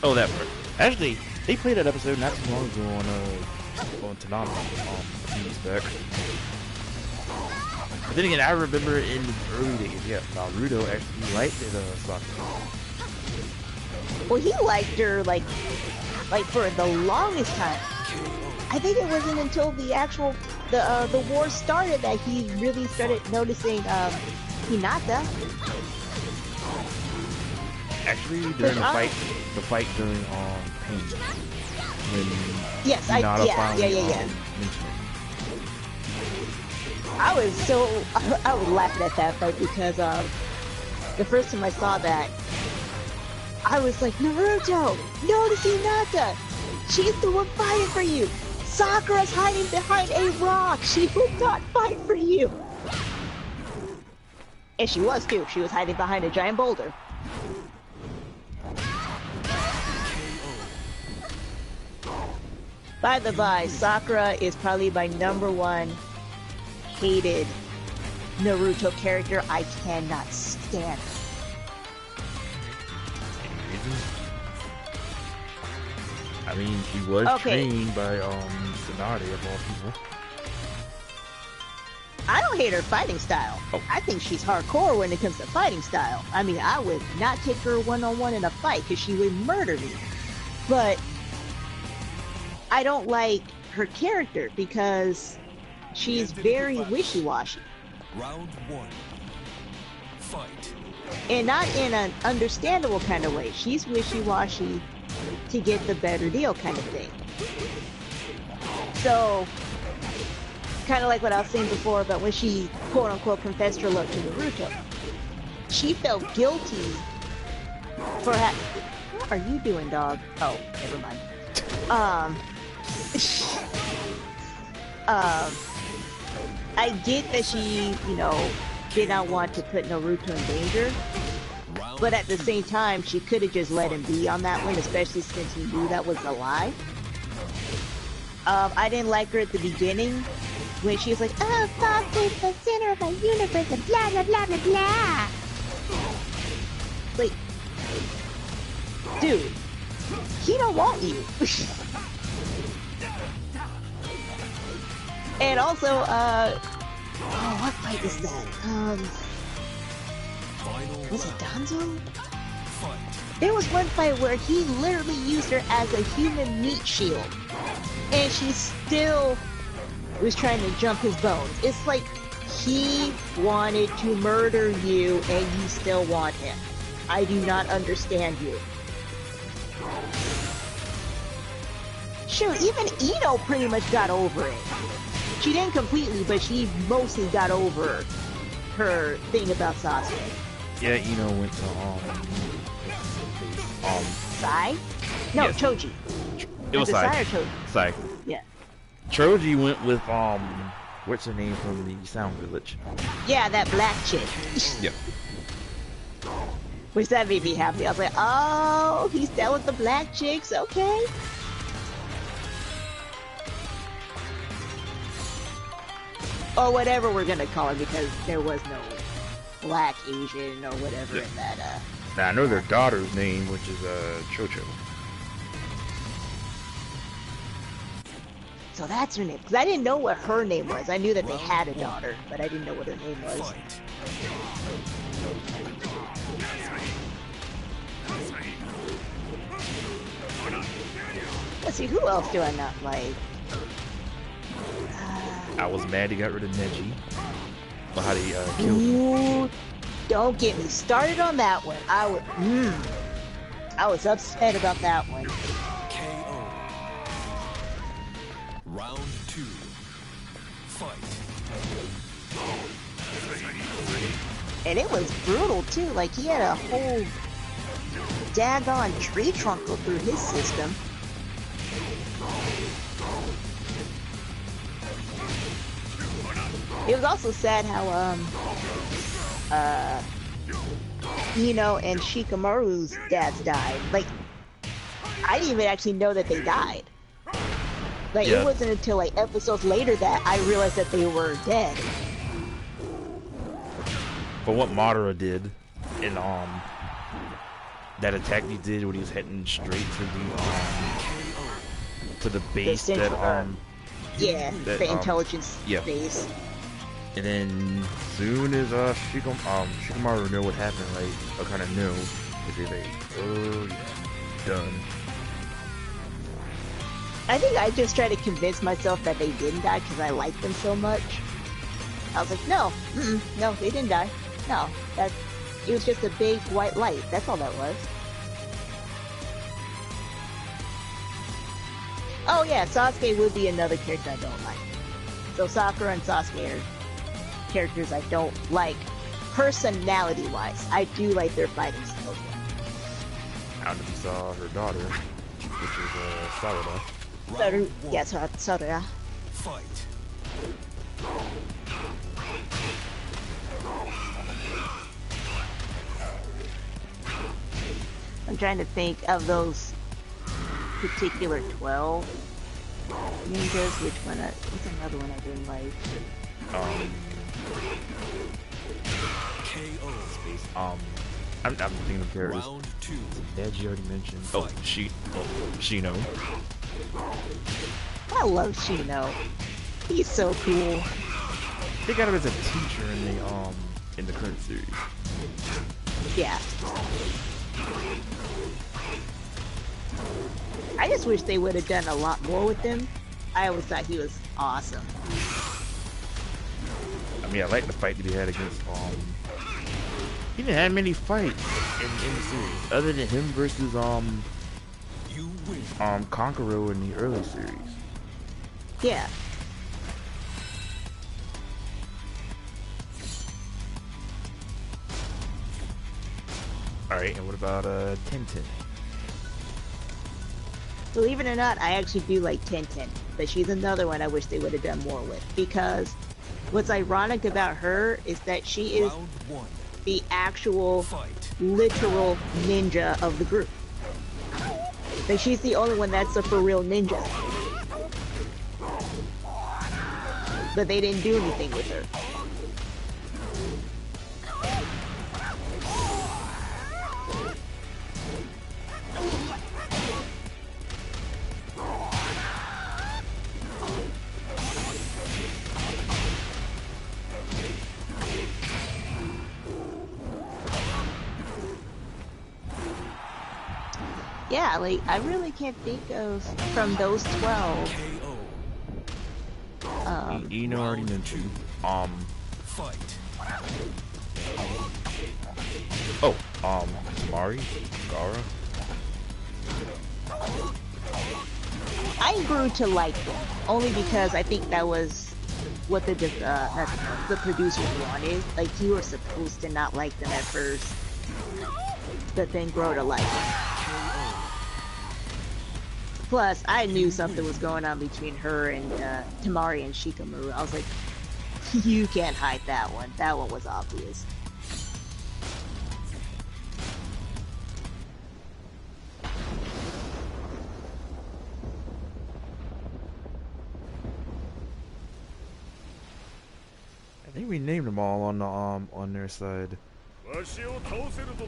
[SPEAKER 1] Oh, that part. Actually, they played that episode not too long ago on Tanama, a few weeks back. But then again, I remember in the early days, yeah, Naruto actually liked it, Sakura.
[SPEAKER 2] Well, he liked her, like for the longest time. I think it wasn't until the war started that he really started noticing, Hinata.
[SPEAKER 1] Actually, during the fight during, Pain. When
[SPEAKER 2] yes,
[SPEAKER 1] Hinata finally, mentioned it.
[SPEAKER 2] I was laughing at that fight because, the first time I saw that, I was like, Naruto, notice Hinata! She's the one fighting for you! Sakura's hiding behind a rock! She will not fight for you! And she was too. She was hiding behind a giant boulder. By the by, Sakura is probably my #1 hated Naruto character. I cannot stand her.
[SPEAKER 1] I mean, she was trained by Tsunade of all people.
[SPEAKER 2] I don't hate her fighting style. Oh. I think she's hardcore when it comes to fighting style. I mean, I would not take her one-on-one in a fight because she would murder me. But I don't like her character because she's very wishy-washy.
[SPEAKER 3] Round 1. Fight.
[SPEAKER 2] And not in an understandable kind of way. She's wishy-washy to get the better deal kind of thing. So, kind of like what I was saying before about when she quote-unquote confessed her love to Naruto. She felt guilty for what are you doing, dog? Oh, never mind. I get that she, did not want to put Naruto in danger, but at the same time, she could have just let him be on that one, especially since he knew that was a lie. I didn't like her at the beginning, when she was like, oh, Fox is the center of my universe, and blah, blah, blah, blah, blah. Like, dude, he don't want you. And also, what fight is that? Was it Danzo? There was one fight where he literally used her as a human meat shield. And she still was trying to jump his bones. It's like he wanted to murder you and you still want him. I do not understand you. Shoot, even Ino pretty much got over it. She didn't completely, but she mostly got over her thing about Sasuke.
[SPEAKER 1] Yeah, Ino went to
[SPEAKER 2] Sai? No,
[SPEAKER 1] yes.
[SPEAKER 2] Choji.
[SPEAKER 1] It was
[SPEAKER 2] Sai
[SPEAKER 1] Sai.
[SPEAKER 2] or Choji?
[SPEAKER 1] Sai.
[SPEAKER 2] Yeah.
[SPEAKER 1] Choji went with what's her name from the Sound Village?
[SPEAKER 2] Yeah, that black chick.
[SPEAKER 1] Yeah.
[SPEAKER 2] Which that made me happy. I was like, oh, he's down with the black chicks, okay. Or whatever we're gonna call her, because there was no black Asian or whatever in that,
[SPEAKER 1] Now I know their daughter's name, which is Chocho.
[SPEAKER 2] So that's her name. Because I didn't know what her name was. I knew that they had a daughter, but I didn't know what her name was.
[SPEAKER 3] Fight.
[SPEAKER 2] Let's see, who else do I not like?
[SPEAKER 1] I was mad he got rid of Neji. But how he killed him.
[SPEAKER 2] Ooh, don't get me started on that one. I was upset about that one.
[SPEAKER 3] KO. Round 2. Fight.
[SPEAKER 2] And it was brutal too. Like he had a whole daggone tree trunk go through his system. It was also sad how Ino and Shikamaru's dads died. Like I didn't even actually know that they died. Like
[SPEAKER 1] Yeah.
[SPEAKER 2] it wasn't until like episodes later that I realized that they were dead.
[SPEAKER 1] For what Madara did in that attack he did when he was heading straight to the base
[SPEAKER 2] central,
[SPEAKER 1] that
[SPEAKER 2] Yeah,
[SPEAKER 1] that,
[SPEAKER 2] the intelligence
[SPEAKER 1] yeah.
[SPEAKER 2] base.
[SPEAKER 1] and then soon as Shikamaru knew what happened, like I kind of knew, but they like, oh yeah, done.
[SPEAKER 2] I think I just tried to convince myself that they didn't die because I liked them so much. I was like, no, no, they didn't die. No, it was just a big white light. That's all that was. Oh yeah, Sasuke would be another character I don't like. So Sakura and Sasuke are characters I don't like personality-wise. I do like their fighting skills.
[SPEAKER 1] I don't know if you saw her daughter, which is Sarada.
[SPEAKER 2] Saru, yes, Sarura.
[SPEAKER 3] Fight.
[SPEAKER 2] I'm trying to think of those particular 12 ninjas. Which one? What's another one I didn't like?
[SPEAKER 3] KO.
[SPEAKER 1] I'm thinking of characters.
[SPEAKER 3] Round 2.
[SPEAKER 1] Neji already mentioned. Oh, Shino.
[SPEAKER 2] I love Shino. He's so cool.
[SPEAKER 1] They got him as a teacher in the current series.
[SPEAKER 2] Yeah. I just wish they would have done a lot more with him. I always thought he was awesome.
[SPEAKER 1] I mean, I like the fight that he had against he didn't have many fights in the series other than him versus
[SPEAKER 3] You win.
[SPEAKER 1] Kankuro in the early series.
[SPEAKER 2] Yeah.
[SPEAKER 1] All right, and what about Tenten?
[SPEAKER 2] Believe it or not, I actually do like Tenten, but she's another one I wish they would have done more with, because what's ironic about her is that she is
[SPEAKER 3] Round 1.
[SPEAKER 2] the actual
[SPEAKER 3] Fight.
[SPEAKER 2] literal ninja of the group. Like she's the only one that's a for real ninja. But they didn't do anything with her. Yeah, like I really can't think of from those 12.
[SPEAKER 3] KO.
[SPEAKER 1] Ino already mentioned.
[SPEAKER 3] Fight.
[SPEAKER 1] Mari, Gara.
[SPEAKER 2] I grew to like them only because I think that was what the producers wanted. Like, you were supposed to not like them at first, but then grow to like them. Plus, I knew something was going on between her and Tamari and Shikamaru. I was like, you can't hide that one. That one was obvious.
[SPEAKER 1] I think we named them all on their side. And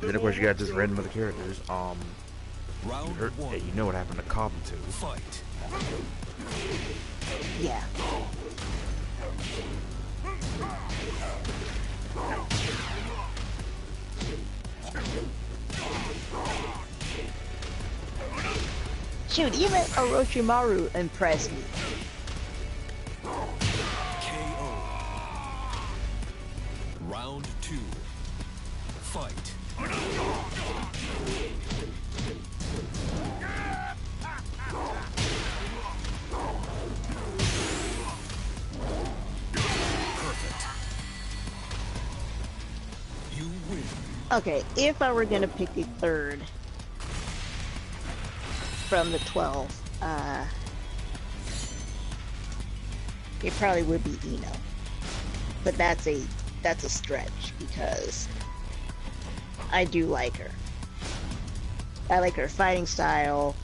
[SPEAKER 1] then of course you got just random other characters. Hey, you know what happened to Kabuto?
[SPEAKER 3] Fight.
[SPEAKER 2] Yeah. Shoot, even Orochimaru impressed me.
[SPEAKER 3] KO. Round 2. Fight. Perfect. You win.
[SPEAKER 2] Okay, if I were gonna pick a third from the 12, it probably would be Ino. But that's a stretch because I do like her. I like her fighting style.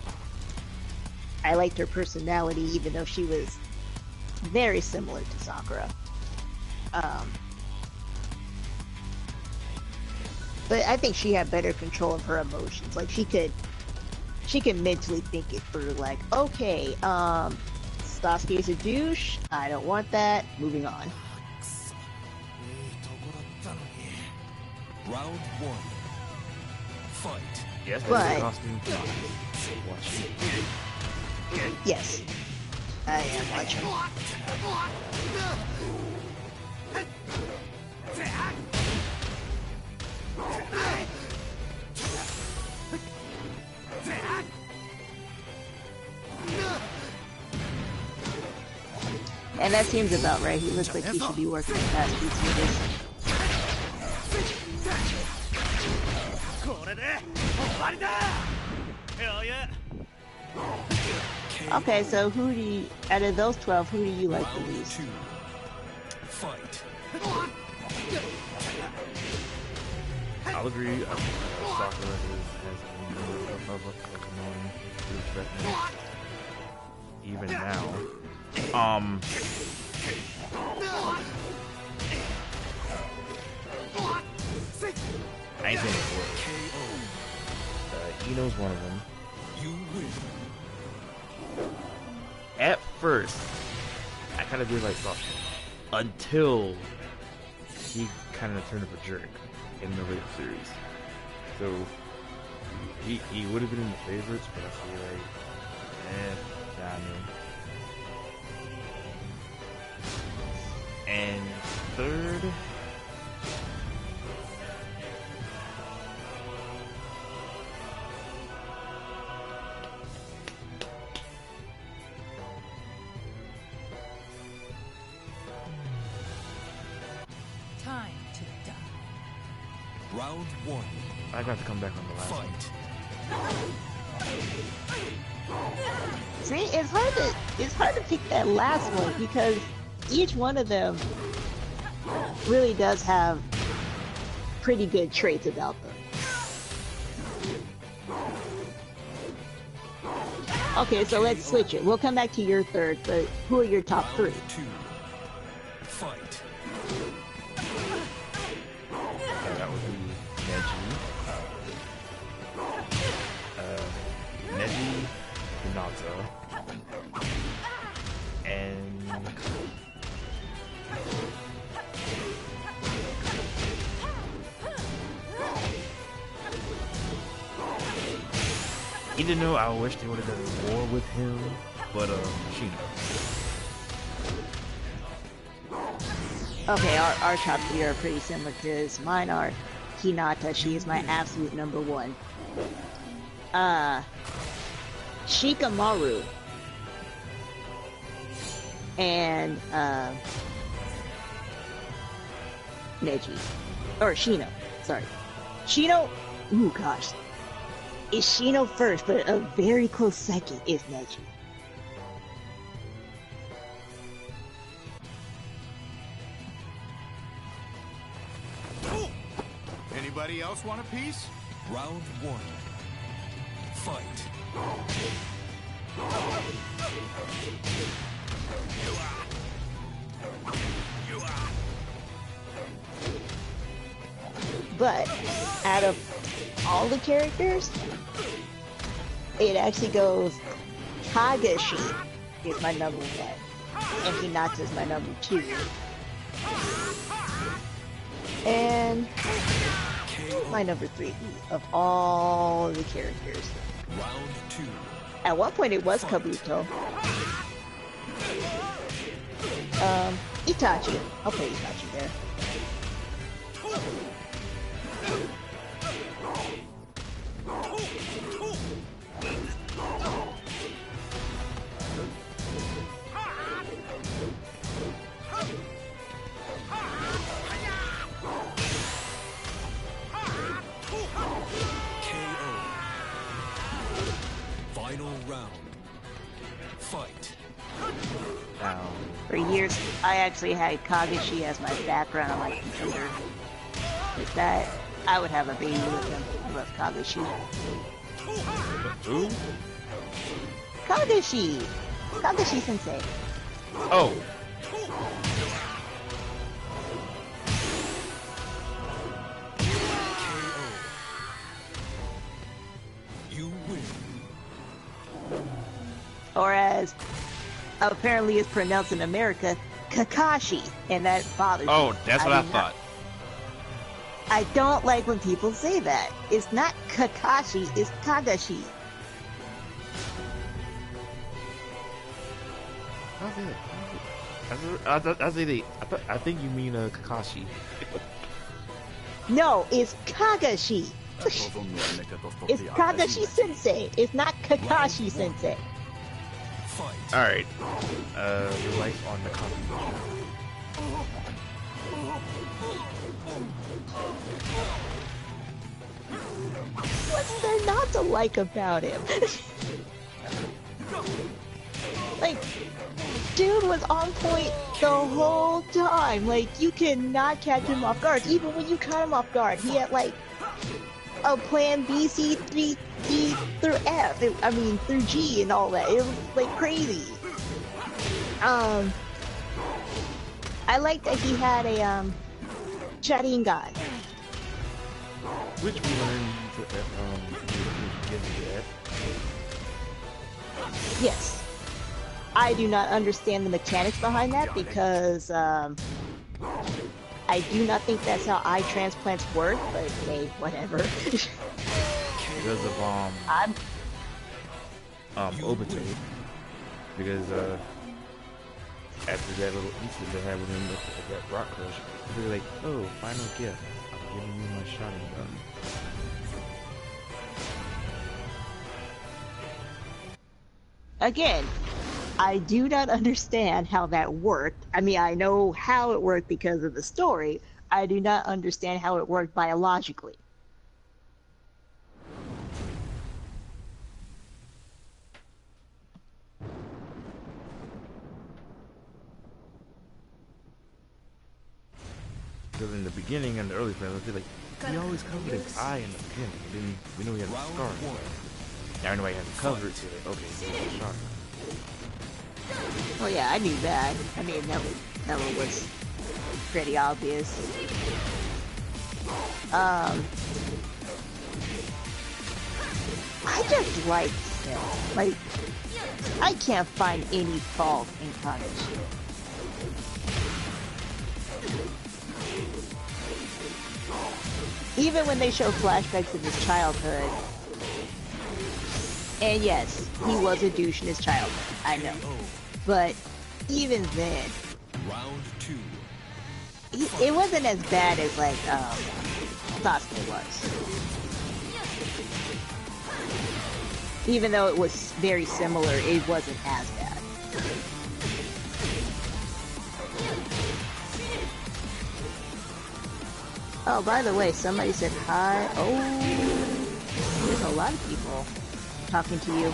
[SPEAKER 2] I liked her personality, even though she was very similar to Sakura. But I think she had better control of her emotions. Like, she could mentally think it through. Like, okay, Sasuke's a douche. I don't want that. Moving on.
[SPEAKER 3] Round 1. Fight.
[SPEAKER 1] Yes,
[SPEAKER 2] But-
[SPEAKER 1] costume. Watch.
[SPEAKER 2] Yes, I am watching. And that seems about right. He looks like he should be working at fast food service. Okay, so who do you, out of those 12, who do you like the
[SPEAKER 3] Round
[SPEAKER 2] least?
[SPEAKER 3] 2. Fight.
[SPEAKER 1] I'll agree. Sakura has a annoying even now. I ain't saying it works. Ino's one of them.
[SPEAKER 3] You win.
[SPEAKER 1] At first, I kind of did like Sasuke until he kind of turned up a jerk in the later series. So he would have been in the favorites, but I feel like, nah, man. And third,
[SPEAKER 5] Time to die.
[SPEAKER 3] Round 1.
[SPEAKER 1] I got to come back on the last one.
[SPEAKER 3] Fight.
[SPEAKER 2] See, it's hard to pick that last one because each one of them really does have pretty good traits about them. Okay, so let's switch it. We'll come back to your third, but who are your top three?
[SPEAKER 3] Round 2. Fight.
[SPEAKER 1] That would be Neji. Neji, Hinata, and even though I wish they would have done more with him, but Shino.
[SPEAKER 2] Okay, our top three are pretty similar because mine are Hinata. She is my absolute number one. Shikamaru and Neji. Or Shino. Sorry. Shino, ooh gosh. It's Shino first, but a very close second is Neji.
[SPEAKER 3] Anybody else want a piece? Round one. Fight.
[SPEAKER 2] But out of all the characters, it actually goes Kagashi is my number one, and Hinata's my number two. And my number three of all the characters.
[SPEAKER 3] Round two.
[SPEAKER 2] At one point it was Kabuto. Itachi. I'll put Itachi there.
[SPEAKER 3] Final round. Fight.
[SPEAKER 1] Now,
[SPEAKER 2] For years, I actually had Kagashi as my background on my computer. With that, I would have a baby with him. I love Kagashi.
[SPEAKER 1] who?
[SPEAKER 2] Kagashi! Kagashi sensei.
[SPEAKER 1] Oh,
[SPEAKER 3] You win.
[SPEAKER 2] Or as apparently is pronounced in America, Kakashi. And that bothers me.
[SPEAKER 1] oh, that's what I
[SPEAKER 2] do not-
[SPEAKER 1] thought.
[SPEAKER 2] I don't like when people say that. It's not Kakashi, it's Kagashi.
[SPEAKER 1] I think you mean Kakashi.
[SPEAKER 2] No, it's Kagashi. It's Kagashi Sensei. It's not Kakashi Sensei.
[SPEAKER 3] Fight.
[SPEAKER 1] Alright. Your life on the copy.
[SPEAKER 2] What's there not to like about him? Like, dude was on point the whole time. Like, you cannot catch him off guard. Even when you caught him off guard, he had like a plan B, C, 3, D through F. Through G and all that. It was like crazy. I like that he had a Sharingan.
[SPEAKER 1] Which we learned to get that.
[SPEAKER 2] Yes. I do not understand the mechanics behind that because I do not think that's how eye transplants work, but hey, whatever.
[SPEAKER 1] Because of
[SPEAKER 2] I'm
[SPEAKER 1] Obito. Because after that little incident they had with him with that rock crush, they were like, oh, final gift. I'm giving you my Sharingan.
[SPEAKER 2] again, I do not understand how that worked. I mean, I know how it worked because of the story. I do not understand how it worked biologically.
[SPEAKER 1] Because in the beginning, in the early films, they're like, he always covered his eye in the beginning. And then we know he had a
[SPEAKER 3] Round
[SPEAKER 1] scar.
[SPEAKER 3] one.
[SPEAKER 1] Now anyway, he has a cover it. So like, okay, he's a Sharingan.
[SPEAKER 2] Well, yeah, I knew that. I mean, that one was pretty obvious. I just like him. Like, I can't find any fault in Kagashi. Even when they show flashbacks of his childhood, and yes, he was a douche in his childhood, I know. But even then,
[SPEAKER 3] Round two.
[SPEAKER 2] it wasn't as bad as like Sasuke was. Even though it was very similar, it wasn't as bad. Oh, by the way, somebody said hi. Oh, there's a lot of people talking to you.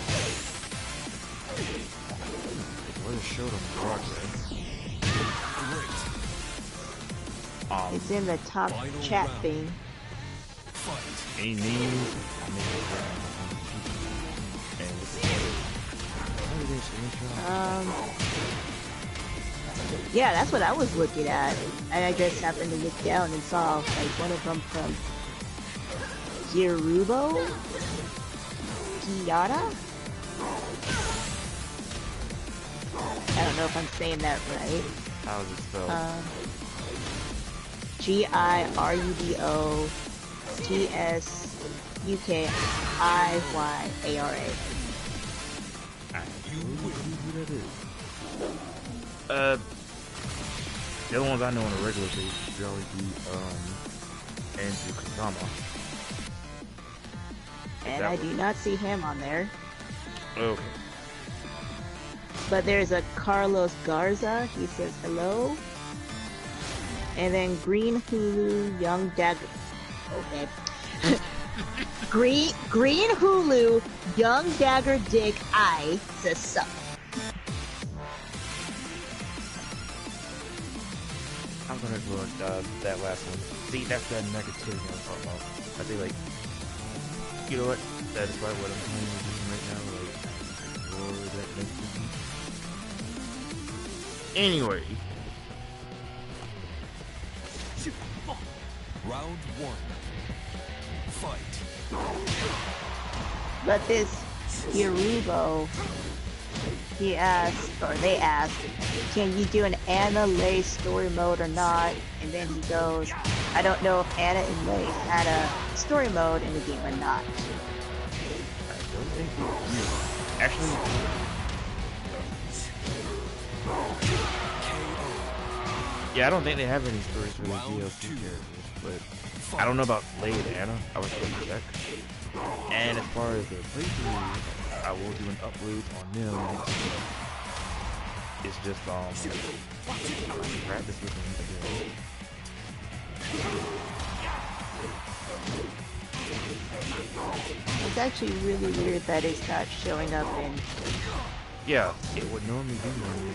[SPEAKER 1] What is show them progress?
[SPEAKER 2] It's in the top chat thing.
[SPEAKER 1] Any names?
[SPEAKER 2] Yeah, that's what I was looking at. And I just happened to look down and saw like one of them from Girubo? Giada? I don't know if I'm saying that right.
[SPEAKER 1] How's it spelled?
[SPEAKER 2] Girubotsukiyara.
[SPEAKER 1] The other ones I know on a regular basis would always be Andrew Kazama.
[SPEAKER 2] And I do not see him on there.
[SPEAKER 1] Okay.
[SPEAKER 2] But there's a Carlos Garza. He says hello. And then Green Hulu, Young Dagger. Okay. Green Hulu, Young Dagger Dick I says sup.
[SPEAKER 1] I'm gonna ignore that last one. See, that's that negativity I'm talking about. I think, like, you know what? That is probably what I'm doing right now. Like, ignore that negativity. Anyway.
[SPEAKER 3] Round 1. Fight.
[SPEAKER 2] But this Hirubo, he asked, or they asked, can you do an Anna Lei story mode or not? And then he goes, I don't know if Anna and Lei had a story mode in the game or not.
[SPEAKER 1] I don't think we do. Actually, yeah, I don't think they have any stories for the DLC characters, but I don't know about Lei and Anna. I was going to check. And as far as the playthrough, I will do an upload on them. It's just I practice with them again.
[SPEAKER 2] It's actually really weird that it's not showing up in.
[SPEAKER 1] Yeah, it would normally be when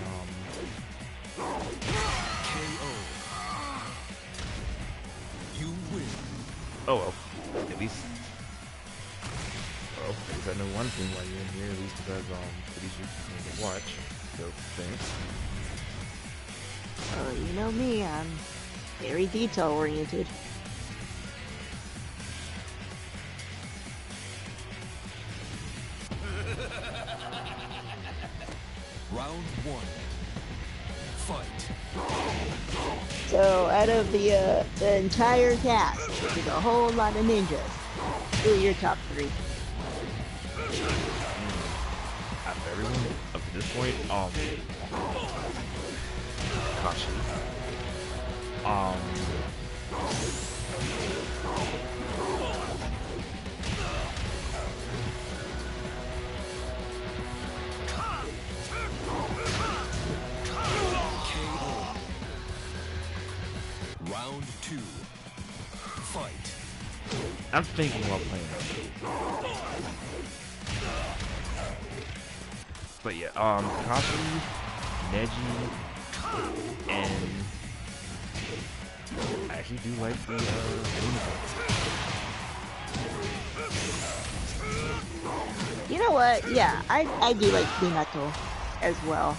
[SPEAKER 3] You win.
[SPEAKER 1] oh well, at least. Well, at least I know one thing while you're in here. At least because at least you can watch. So thanks.
[SPEAKER 2] Oh, you know me, I'm very detail oriented.
[SPEAKER 3] Round 1. Fight.
[SPEAKER 2] So out of the entire cast, which is a whole lot of ninjas, who are your top 3?
[SPEAKER 1] Out of everyone up to this point, gosh,
[SPEAKER 3] Round 2. Fight.
[SPEAKER 1] I'm thinking while playing that. But yeah, Kashi, Neji, and I actually do like the
[SPEAKER 2] You know what? Yeah, I do like Minato as well.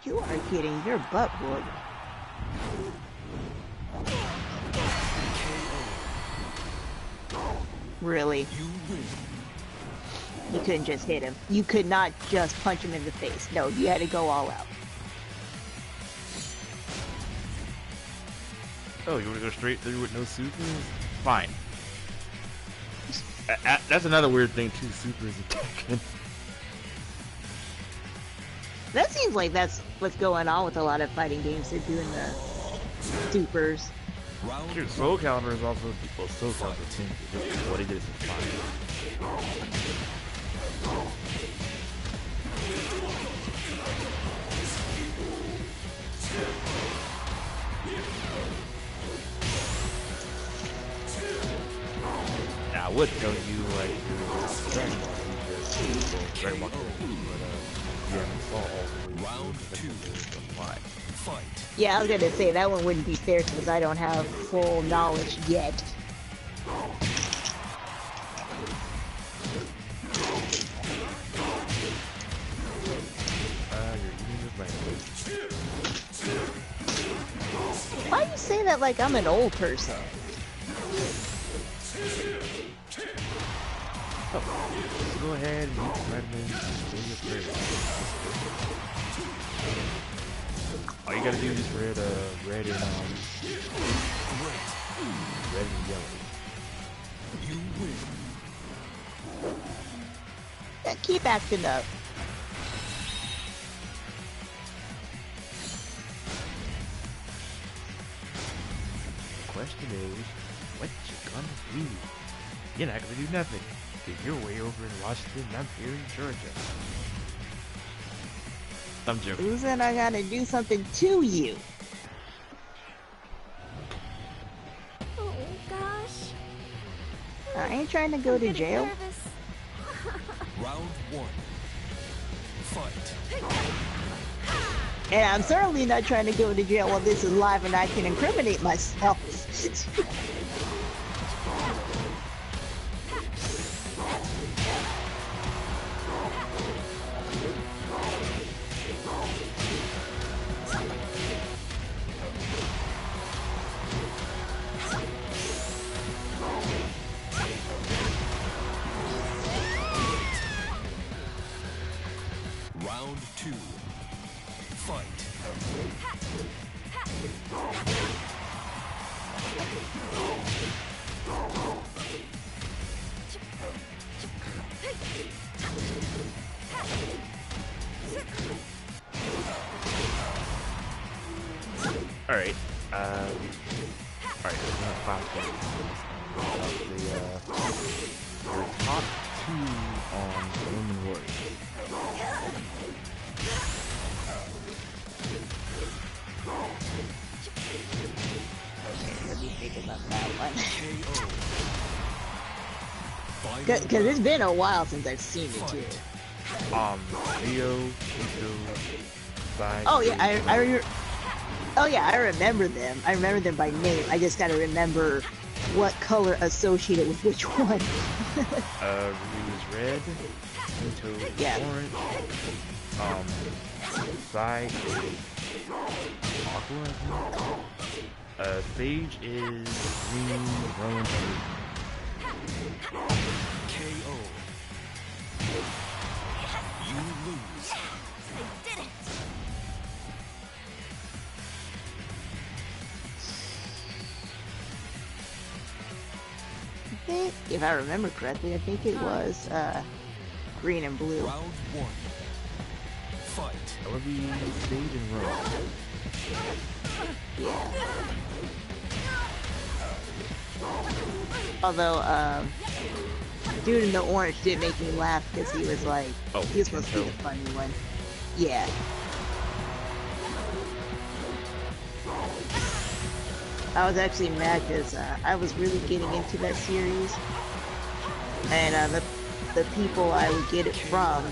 [SPEAKER 2] You are getting your butt whooped. Really?
[SPEAKER 3] You win.
[SPEAKER 2] You couldn't just hit him. You could not just punch him in the face. No, you had to go all out.
[SPEAKER 1] Oh, you want to go straight through with no supers? Fine. That's another weird thing too. Supers attacking.
[SPEAKER 2] That seems like that's what's going on with a lot of fighting games. They're doing the supers.
[SPEAKER 3] Round
[SPEAKER 1] Dude, Soul Calibur is also well, Soul Calibur 10. What he did is fine. would tell you like Dragon Ball features, well, Dragon Ball characters, but you haven't saw all the way
[SPEAKER 3] Round
[SPEAKER 1] through
[SPEAKER 3] two.
[SPEAKER 1] to apply.
[SPEAKER 3] Fight.
[SPEAKER 2] Yeah, I was gonna say that one wouldn't be fair because I don't have full knowledge yet.
[SPEAKER 1] You're eating your language.
[SPEAKER 2] Why do you say that like I'm an old person?
[SPEAKER 1] Oh, so go ahead and eat the vitamins and do your prayer. All you gotta do is red and yellow.
[SPEAKER 3] You win.
[SPEAKER 2] Yeah, keep acting up.
[SPEAKER 1] The question is, what you gonna do? You're not gonna do nothing. Cause you're way over in Washington and I'm here in Georgia. I'm joking.
[SPEAKER 2] Who said I gotta do something to you?
[SPEAKER 4] Oh gosh.
[SPEAKER 2] I ain't trying to go to
[SPEAKER 4] I'm getting
[SPEAKER 2] jail.
[SPEAKER 4] nervous.
[SPEAKER 3] Round one. Fight.
[SPEAKER 2] And I'm certainly not trying to go to jail while this is live and I can incriminate myself.
[SPEAKER 3] Round two. Fight.
[SPEAKER 1] Alright, alright, there's not 5 points. Your top 2 on Roman Warriors.
[SPEAKER 2] Let me think about that one.
[SPEAKER 3] Final
[SPEAKER 2] Because it's been a while since I've seen it too.
[SPEAKER 1] Rio, Kito, Sai.
[SPEAKER 2] Oh yeah, I remember them. I remember them by name. I just gotta remember what color associated with which one.
[SPEAKER 1] Ryu is red, Kito is
[SPEAKER 2] Yeah.
[SPEAKER 1] orange, Sai is aqua, I think. Sage is green, Rowan is
[SPEAKER 3] KO. You lose.
[SPEAKER 4] I did it.
[SPEAKER 2] I think, if I remember correctly, I think it was green and blue.
[SPEAKER 3] Round one. Fight.
[SPEAKER 1] that would be Sage and Rowan.
[SPEAKER 2] Yeah. Although, dude in the orange did make me laugh because he was like,
[SPEAKER 1] Oh,
[SPEAKER 2] he was supposed to be the
[SPEAKER 1] Kento.
[SPEAKER 2] funny one. Yeah. I was actually mad because I was really getting into that series, and the people I would get it from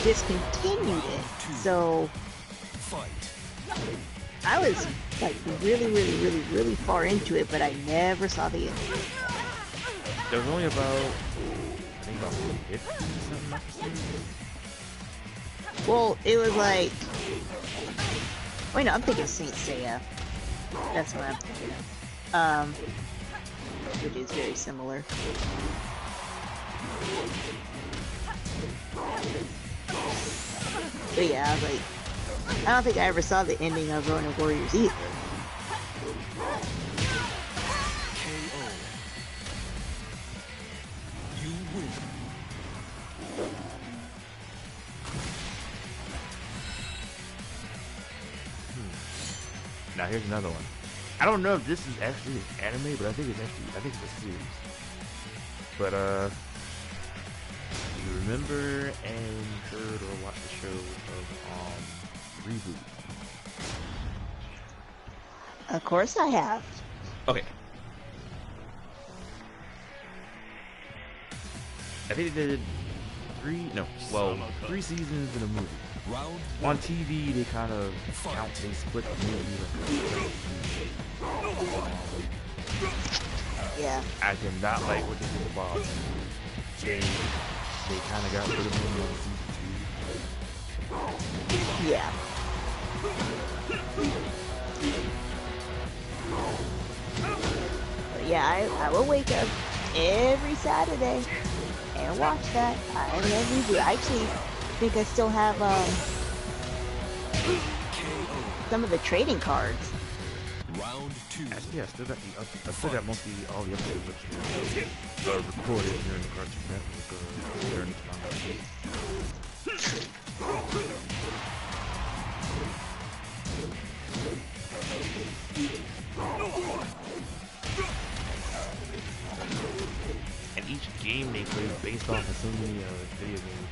[SPEAKER 2] discontinued it. So
[SPEAKER 3] Fight.
[SPEAKER 2] I was like really far into it, but I never saw the end.
[SPEAKER 1] There was only about, I think about 50 something episodes.
[SPEAKER 2] Well, it was like, wait, no, I'm thinking Saint Seiya. That's what I'm thinking of. Which is very similar. But yeah, I was like, I don't think I ever saw the ending of Ronin Warriors either.
[SPEAKER 3] KO. You win.
[SPEAKER 1] Now here's another one. I don't know if this is actually an anime, but I think it's a series. But do you remember and heard or watched the show of Reboot?
[SPEAKER 2] Of course I have.
[SPEAKER 1] Okay. I think they did three seasons in a movie.
[SPEAKER 3] Round
[SPEAKER 1] On TV, they kind of count, they split the movie.
[SPEAKER 2] Yeah.
[SPEAKER 1] I did not like what they did about they kind of got rid of him on season 2.
[SPEAKER 2] Yeah. But yeah, I will wake up every Saturday and watch that. I never do. I actually think I still have some of the trading cards.
[SPEAKER 3] Round 2.
[SPEAKER 1] Actually, I still got mostly all the episodes recorded during the Cartoon Network during this time. And each game they play is based off of so many video games.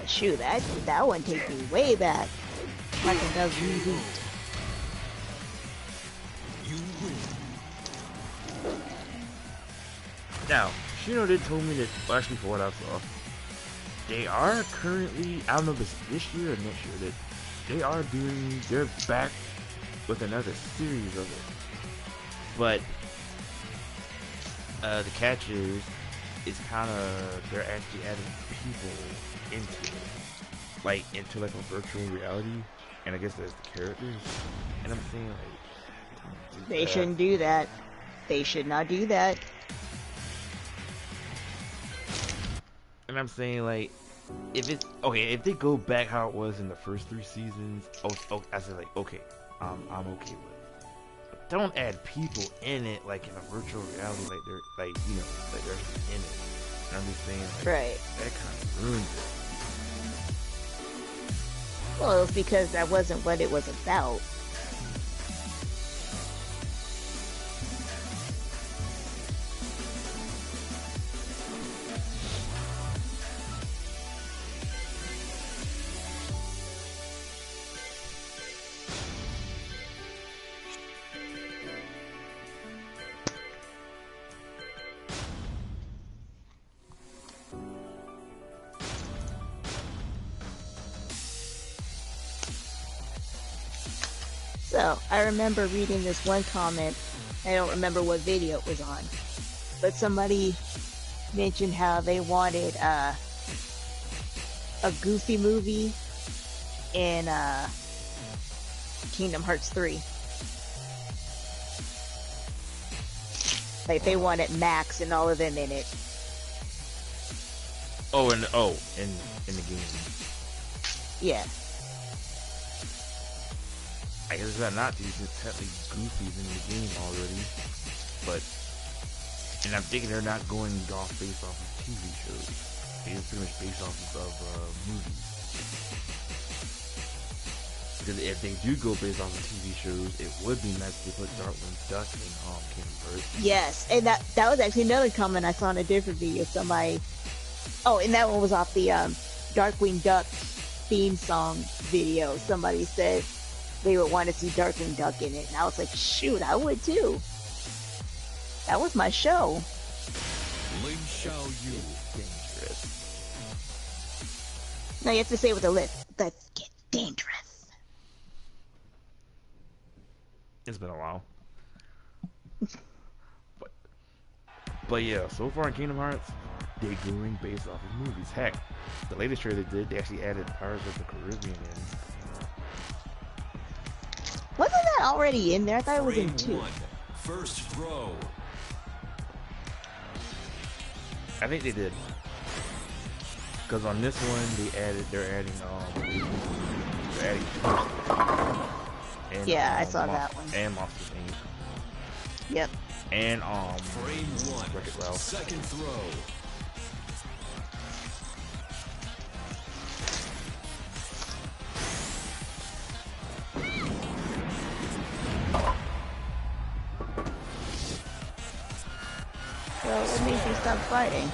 [SPEAKER 2] Shoot, that one takes me way back. Like it does reboot.
[SPEAKER 3] You win.
[SPEAKER 1] Now, Shino did told me that, well, actually for what I saw, they are currently, I don't know if it's this year or next year, that they're back with another series of it. But, the catch is, it's kind of, they're actually adding people into it. Like, into like a virtual reality, and I guess there's the characters, and I'm saying like,
[SPEAKER 2] They shouldn't do that. They should not do that.
[SPEAKER 1] And I'm saying like, if they go back how it was in the first 3 seasons, I said like, okay, I'm okay with it. But don't add people in it like in a virtual reality, like they're like, you know, like they're in it. And I'm just saying like,
[SPEAKER 2] Right.
[SPEAKER 1] that kind of ruins it.
[SPEAKER 2] Well, it was because that wasn't what it was about. So, I remember reading this one comment, I don't remember what video it was on, but somebody mentioned how they wanted a Goofy movie in Kingdom Hearts 3. Like, they wanted Max and all of them in it.
[SPEAKER 1] In the game.
[SPEAKER 2] Yeah.
[SPEAKER 1] I guess it's not these technically Goofy's in the game already, but and I'm thinking they're not going off based off of TV shows. It's pretty much based off of movies. Because if they do go based off of TV shows, it would be nice to put Darkwing Duck in Kingdom Hearts.
[SPEAKER 2] Yes, and that was actually another comment I saw in a different video. Somebody, and that one was off the Darkwing Duck theme song video. Somebody said they would want to see Darkwing Duck in it, and I was like, shoot, I would too. That was my show.
[SPEAKER 3] Ling Xiao Yu.
[SPEAKER 1] Dangerous.
[SPEAKER 2] No, you have to say it with a lip. Let's get dangerous.
[SPEAKER 1] It's been a while. but yeah, so far in Kingdom Hearts, they're going based off of movies. Heck, the latest trailer they did, they actually added Pirates of the Caribbean in.
[SPEAKER 2] Wasn't that already in there? I thought it was in
[SPEAKER 3] Frame
[SPEAKER 2] 2.
[SPEAKER 3] one. First throw.
[SPEAKER 1] I think they did. Because on this one, they're adding and,
[SPEAKER 2] Yeah, I saw that one.
[SPEAKER 1] And Monsters Inc.
[SPEAKER 2] Yep.
[SPEAKER 1] And
[SPEAKER 3] Frame one.
[SPEAKER 1] Wreck-It Ralph.
[SPEAKER 3] Second throw.
[SPEAKER 2] So what made you stop fighting?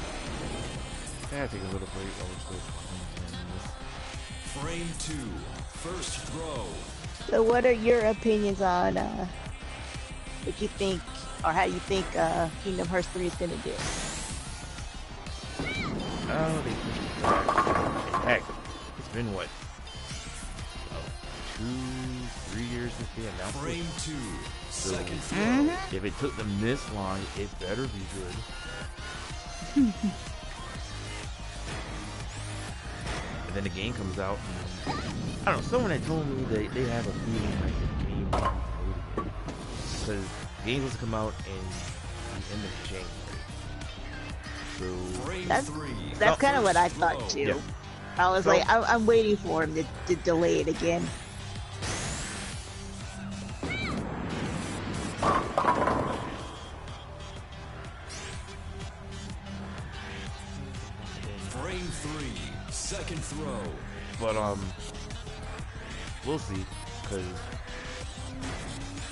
[SPEAKER 1] Yeah, take a little break while we're still playing this.
[SPEAKER 3] Frame two. First throw.
[SPEAKER 2] So what are your opinions on what you think, or how you think Kingdom Hearts 3 is gonna do?
[SPEAKER 1] Oh, they pushed it back. Heck, it's been what? 2-3 years since they announced it.
[SPEAKER 3] Frame 2.
[SPEAKER 1] So,
[SPEAKER 3] Second throw.
[SPEAKER 1] if it took them this long, it better be good. And then the game comes out, and I don't know, someone had told me that they have a feeling like the game will be good again. Because the game was to come out in the end of January. So,
[SPEAKER 3] Frame
[SPEAKER 2] That's
[SPEAKER 3] 3.
[SPEAKER 2] that's kind of what I
[SPEAKER 3] First
[SPEAKER 2] thought
[SPEAKER 3] throw.
[SPEAKER 2] too.
[SPEAKER 1] Yeah.
[SPEAKER 2] I was
[SPEAKER 1] So-
[SPEAKER 2] like, I'm waiting for him to delay it again.
[SPEAKER 3] Frame 3. Second throw.
[SPEAKER 1] but we'll see. Because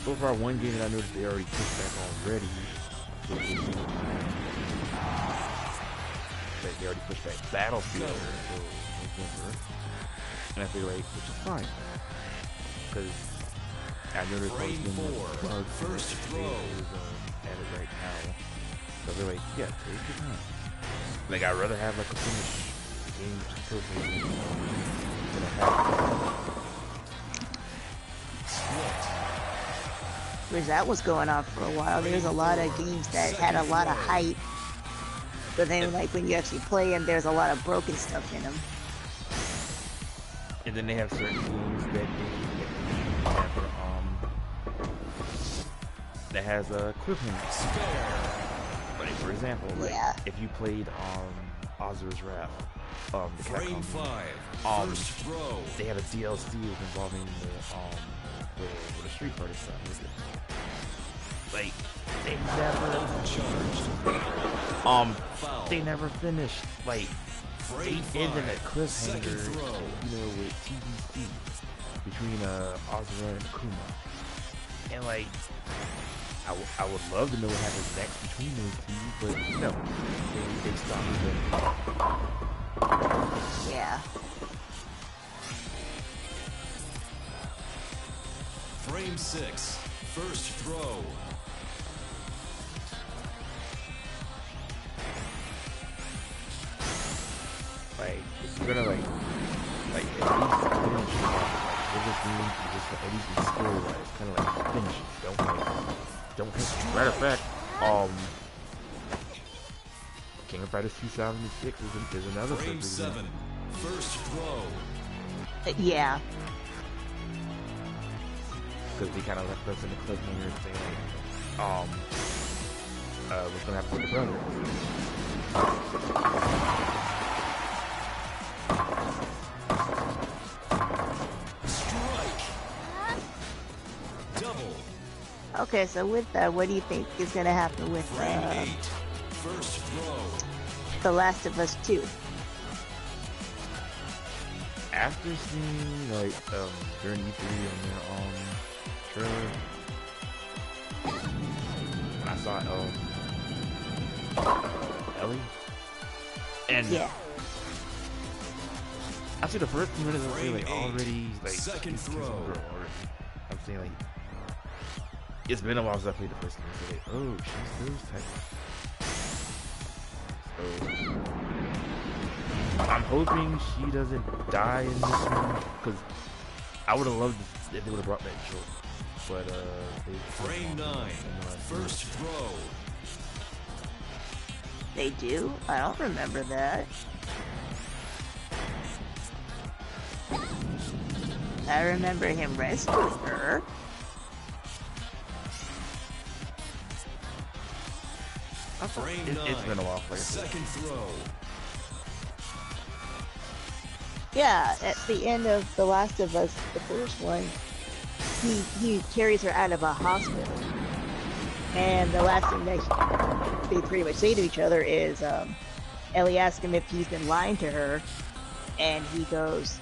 [SPEAKER 1] so far, one game that I noticed they already pushed back already. They already pushed back Battlefield until November. And I feel like, which is fine. Because I know there's probably
[SPEAKER 3] Frame
[SPEAKER 1] been
[SPEAKER 3] 4.
[SPEAKER 1] bugs
[SPEAKER 3] First throw.
[SPEAKER 1] at it right now. So they're like, yeah, take your time. Like, I'd rather have like a finished game just kill than a half.
[SPEAKER 2] Whereas that was going on for a while. There's a lot of games that had a lot of hype, but then like when you actually play them, there's a lot of broken stuff in them.
[SPEAKER 1] And then they have certain games that they have that has a cliffhanger. Like for example, like
[SPEAKER 2] Yeah.
[SPEAKER 1] if you played Ozra's Wrath, the
[SPEAKER 3] Frame
[SPEAKER 1] Capcom,
[SPEAKER 3] 5. First throw.
[SPEAKER 1] they had a DLC involving the Street Fighter stuff with it. Like they never
[SPEAKER 3] Charged.
[SPEAKER 1] um they never finished. Like
[SPEAKER 3] Frame
[SPEAKER 1] they ended
[SPEAKER 3] 5.
[SPEAKER 1] a cliffhanger,
[SPEAKER 3] Second throw.
[SPEAKER 1] you know, with TBC between Ozra and Akuma. And like I would love to know what happens next between those two, but no, they stopped it.
[SPEAKER 2] Yeah.
[SPEAKER 3] Frame 6. First throw.
[SPEAKER 1] Like if you're gonna like at least finish it off, like give this game just at least be story wise, kind of like finish it. Don't hit. Matter of fact, King of Fighters 2006 is another
[SPEAKER 3] Frame
[SPEAKER 1] perfect
[SPEAKER 3] 7. First throw.
[SPEAKER 2] Yeah.
[SPEAKER 1] because they kind of left us in the cliffhanger saying what's gonna happen with the brother.
[SPEAKER 3] Strike. Double.
[SPEAKER 2] Okay, so with that, what do you think is gonna happen with
[SPEAKER 3] Frame 8. First throw.
[SPEAKER 2] The Last of Us 2?
[SPEAKER 1] After seeing like during E3 on their trailer, when I saw Ellie, and
[SPEAKER 2] Yeah.
[SPEAKER 1] after the first 2 minutes, I was like already like
[SPEAKER 3] Second
[SPEAKER 1] she's a
[SPEAKER 3] throw.
[SPEAKER 1] girl already. I'm saying like it's been a while since I played the first game, so like, oh, she's those type. So I'm hoping she doesn't die in this one, because I would have loved if they would have brought back Joel. But they
[SPEAKER 3] Frame 9. First throw.
[SPEAKER 2] They do? I don't remember that. I remember him rescuing her.
[SPEAKER 3] Frame
[SPEAKER 1] it's
[SPEAKER 3] 9.
[SPEAKER 1] been a while. Like,
[SPEAKER 3] Second throw.
[SPEAKER 2] Yeah, at the end of The Last of Us, the first one, he carries her out of a hospital. And the last thing that they pretty much say to each other is, Ellie asks him if he's been lying to her, and he goes,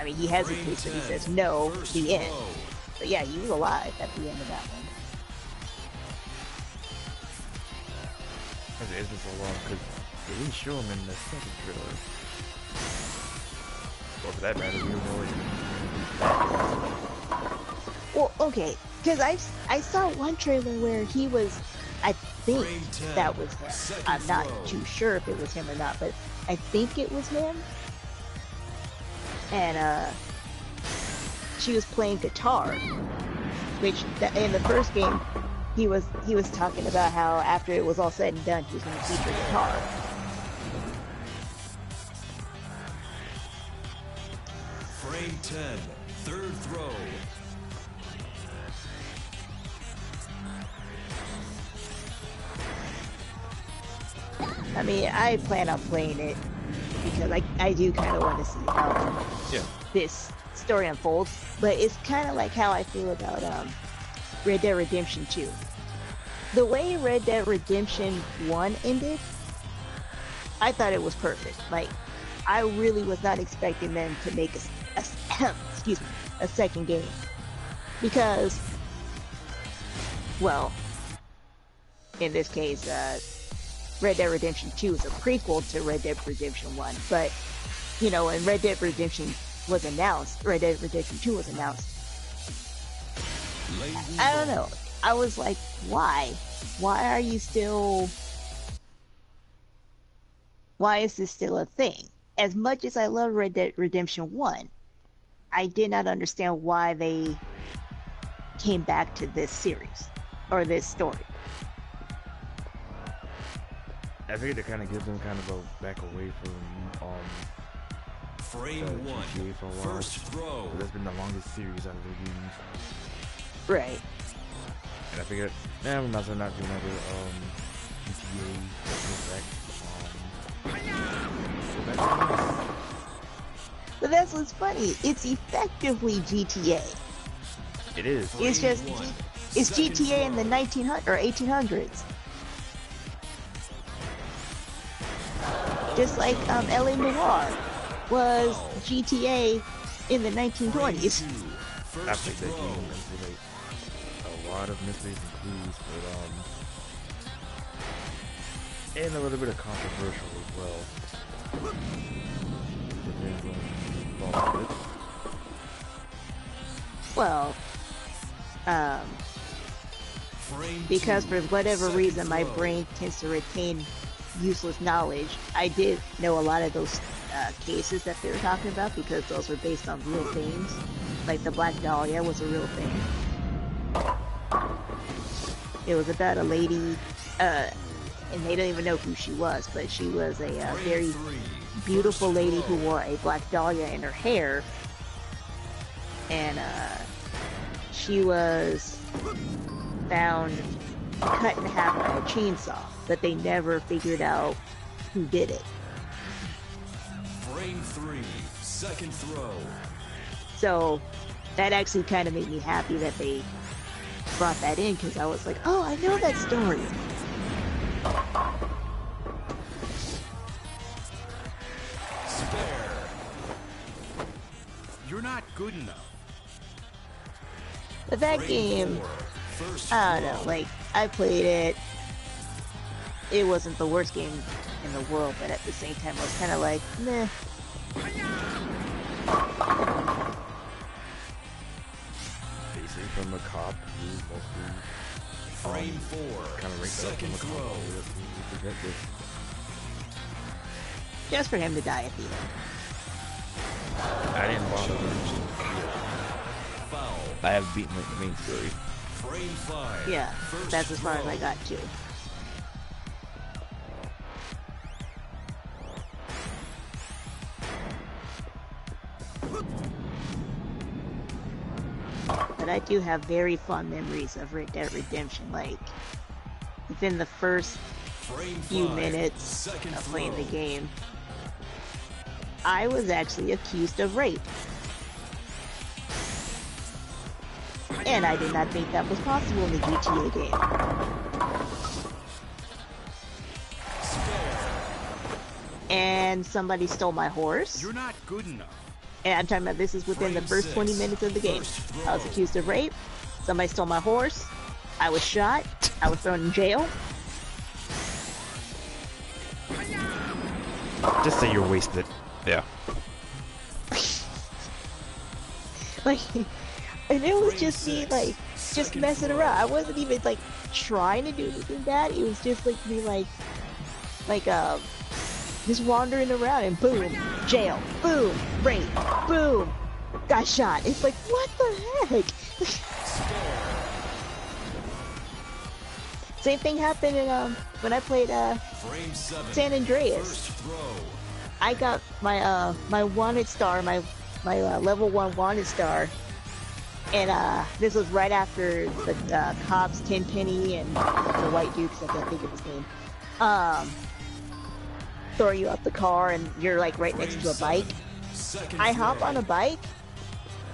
[SPEAKER 2] I mean, he hesitates, but he says no, the end. So yeah, he was alive at the end of that one.
[SPEAKER 1] it's been so long because they didn't show him in the second trailer. Or for that matter, we were already
[SPEAKER 2] Well, okay, because I saw one trailer where he was, I think that was him. I'm not too sure if it was him or not, but I think it was him. And she was playing guitar, which in the first game he was talking about how after it was all said and done he was going to feature guitar.
[SPEAKER 3] Frame 10, third throw.
[SPEAKER 2] I mean, I plan on playing it because I do kind of want to see how this story unfolds, but it's kind of like how I feel about Red Dead Redemption 2. The way Red Dead Redemption 1 ended, I thought it was perfect. Like, I really was not expecting them to make excuse me, a second game. Because, well, in this case, Red Dead Redemption 2 is a prequel to Red Dead Redemption 1, but, you know, when Red Dead Redemption was announced, Red Dead Redemption 2 was announced, I don't know, I was like, why? Why is this still a thing? As much as I love Red Dead Redemption 1, I did not understand why they came back to this series, or this story.
[SPEAKER 1] I figured it kind of gives them kind of a back away from
[SPEAKER 3] Frame 1,
[SPEAKER 1] GTA for a while.
[SPEAKER 3] first throw.
[SPEAKER 1] That's been the longest series out of the games.
[SPEAKER 2] Right.
[SPEAKER 1] And I figured, we might as well not do another GTA back.
[SPEAKER 2] But that's what's funny. It's effectively GTA.
[SPEAKER 1] It is.
[SPEAKER 2] It's just it's GTA in the 1900s or 1800s. Just like LA Noire was GTA in the 1920s.
[SPEAKER 1] I think that game manipulate a lot of mysteries and clues, but and a little bit of controversial as well. Depends on who's involved with it.
[SPEAKER 2] Well, because for whatever reason my brain tends to retain useless knowledge, I did know a lot of those cases that they were talking about because those were based on real things. Like the Black Dahlia was a real thing. It was about a lady, and they don't even know who she was, but she was a very beautiful lady who wore a Black Dahlia in her hair, and she was found cut in half by a chainsaw, but they never figured out who did it.
[SPEAKER 3] Frame 3, second throw.
[SPEAKER 2] So that actually kind of made me happy that they brought that in, because I was like, oh, I know that story.
[SPEAKER 3] Spare. You're not good enough.
[SPEAKER 2] But that game, I don't know, like, I played it. It wasn't the worst game in the world, but at the same time, I was kind of like, meh.
[SPEAKER 1] Basically from a cop who's mostly
[SPEAKER 3] Frame 4,
[SPEAKER 1] kind of ranked up from
[SPEAKER 3] second
[SPEAKER 1] a
[SPEAKER 3] throw.
[SPEAKER 1] cop.
[SPEAKER 2] Just for him to die at the end.
[SPEAKER 1] I didn't bother with
[SPEAKER 3] Foul.
[SPEAKER 1] I have beaten the main story.
[SPEAKER 3] Frame 5.
[SPEAKER 2] Yeah,
[SPEAKER 3] first
[SPEAKER 2] that's as far as
[SPEAKER 3] throw.
[SPEAKER 2] I got to. But I do have very fond memories of Red Dead Redemption. Like, within the first
[SPEAKER 3] Frame
[SPEAKER 2] few
[SPEAKER 3] 5,
[SPEAKER 2] minutes
[SPEAKER 3] second
[SPEAKER 2] of playing the
[SPEAKER 3] throw.
[SPEAKER 2] game, I was actually accused of rape. And I did not think that was possible in the GTA game. And somebody stole my horse.
[SPEAKER 3] You're not good enough.
[SPEAKER 2] And I'm talking about this is within the first 20 minutes of the game. I was accused of rape. Somebody stole my horse. I was shot. I was thrown in jail.
[SPEAKER 1] Just say you're wasted. Yeah.
[SPEAKER 2] Like, and it was just me, like, just messing around. I wasn't even, like, trying to do anything bad. It was just, like, me, like, just wandering around and boom, jail, boom, rape, boom, got shot. It's like, what the heck? Same thing happened in, when I played, San Andreas. I got my, my wanted star, my level 1 wanted star. And this was right after the cops, Tenpenny, and the white dude, 'cause I can't think of his name, throw you out the car, and you're like right next to a bike. I hop on a bike,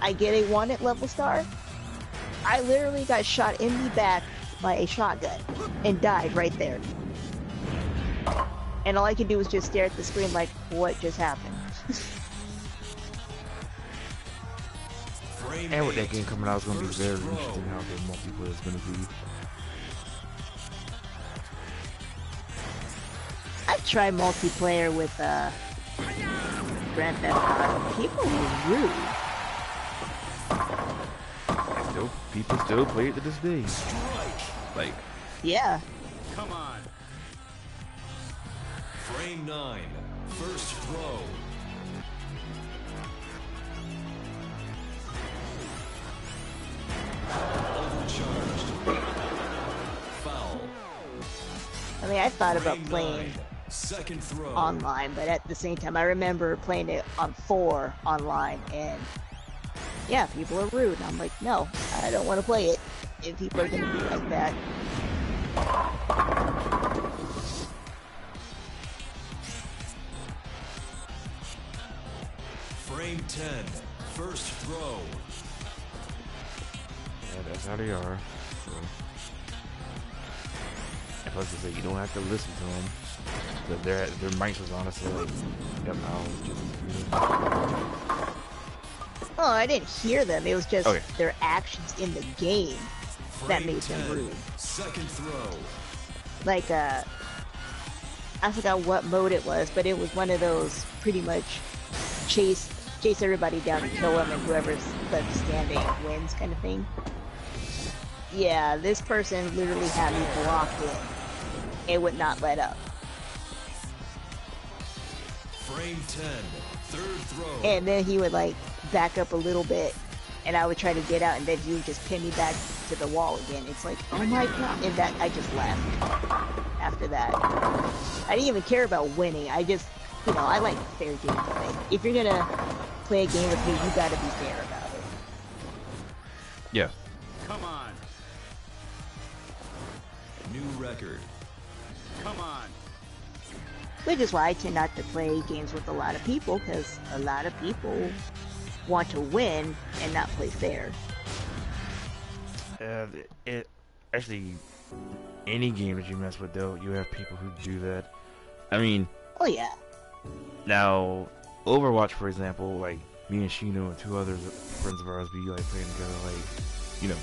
[SPEAKER 2] I get a wanted level star. I literally got shot in the back by a shotgun and died right there. And all I could do was just stare at the screen like, what just happened?
[SPEAKER 1] And with that game coming out, it's going to be very interesting how the multiplayer is going to be.
[SPEAKER 2] I've tried multiplayer with Grand Theft Auto. People were rude.
[SPEAKER 1] People still play it to this day. Like,
[SPEAKER 2] yeah.
[SPEAKER 3] Come on. Frame 9. First throw. Overcharged. Foul.
[SPEAKER 2] I mean, I thought about
[SPEAKER 3] Frame
[SPEAKER 2] playing
[SPEAKER 3] 9. Second throw.
[SPEAKER 2] online, but at the same time, I remember playing it on 4 online, and yeah, people are rude. And I'm like, no, I don't want to play it if people are gonna be like that.
[SPEAKER 3] Frame 10. First throw.
[SPEAKER 1] yeah, that's how they are. So. And plus, they say you don't have to listen to them. But their mics was honestly like, their mouths just.
[SPEAKER 2] Oh, I didn't hear them. It was just
[SPEAKER 1] Okay.
[SPEAKER 2] their actions in the game that
[SPEAKER 3] Frame
[SPEAKER 2] made them
[SPEAKER 3] 10.
[SPEAKER 2] rude.
[SPEAKER 3] Second throw.
[SPEAKER 2] Like, I forgot what mode it was, but it was one of those pretty much chase everybody down and kill them, and whoever's left standing wins kind of thing. Yeah, this person literally had me blocked in. It would not let up.
[SPEAKER 3] Frame 10. Third throw.
[SPEAKER 2] And then he would like back up a little bit, and I would try to get out, and then he would just pin me back to the wall again. It's like, oh my god. And that, I just left after that. I didn't even care about winning. I just, you know, I like fair gameplay. If you're gonna play a game with me, you gotta be fair about it.
[SPEAKER 1] Yeah.
[SPEAKER 3] Come on. New record. Come on.
[SPEAKER 2] Which is why I tend not to play games with a lot of people, because a lot of people want to win and not play fair.
[SPEAKER 1] It actually, any game that you mess with, though, you have people who do that. I mean,
[SPEAKER 2] Oh yeah.
[SPEAKER 1] now Overwatch, for example, like me and Shino and 2 other friends of ours, we like playing together. Like, you know,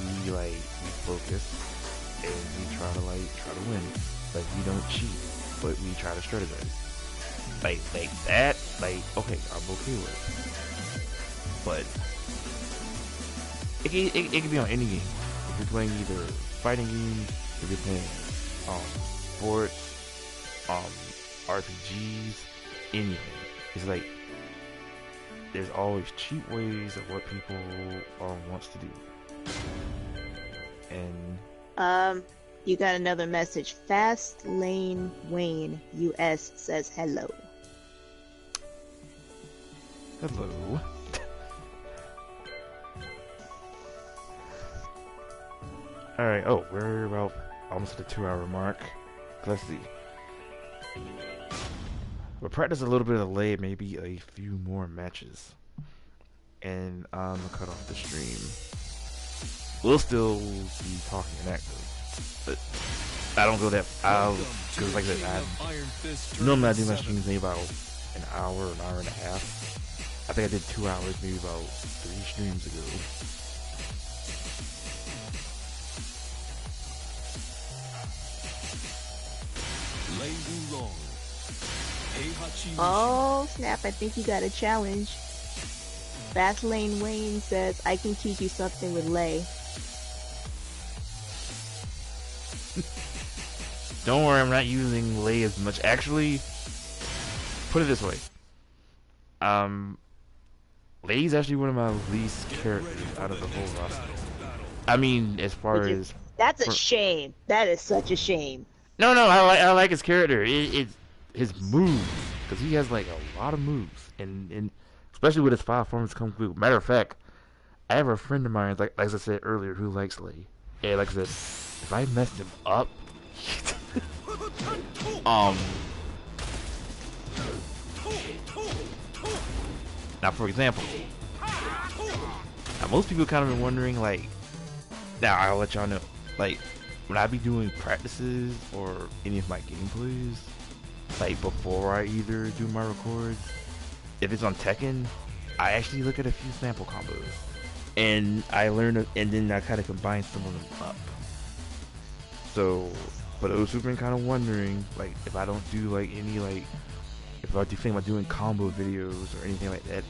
[SPEAKER 1] we focus and we try to win. Like, we don't cheat, but we try to strategize. Like that. Like, okay, I'm okay with it. But it can be on any game. If you're playing either fighting games, if you're playing sports, RPGs, anything. It's like there's always cheap ways of what people wants to do. And
[SPEAKER 2] You got another message. Fast Lane Wayne US says hello.
[SPEAKER 1] hello. Alright, oh, we're about almost at the 2-hour mark. Let's see. We'll practice a little bit of delay, maybe a few more matches. And I'm gonna cut off the stream. We'll still be talking and active, but I don't go that. Because like I said, normally I do my streams maybe about an hour and a half. I think I did 2 hours, maybe about 3 streams ago.
[SPEAKER 2] Oh snap, I think you got a challenge. Fastlane Wayne says, I can teach you something with Lay.
[SPEAKER 1] Don't worry, I'm not using Lei as much. Actually, put it this way. Lei's actually one of my least characters out of the whole roster. I mean, as far as...
[SPEAKER 2] That's a shame. That is such a shame.
[SPEAKER 1] No, I like his character. It's his moves. Because he has, like, a lot of moves. And especially with his 5 forms come through. Matter of fact, I have a friend of mine, like I said earlier, who likes Lei. And like I said, if I messed him up... Now, for example, now most people kind of been wondering, like, now I'll let y'all know, like, when I be doing practices or any of my gameplays, like, before I either do my records, if it's on Tekken, I actually look at a few sample combos, and I learn, and then I kind of combine some of them up. So, for those who've been kind of wondering, like, if I don't do, like, any, like, if I do think about doing combo videos or anything like that,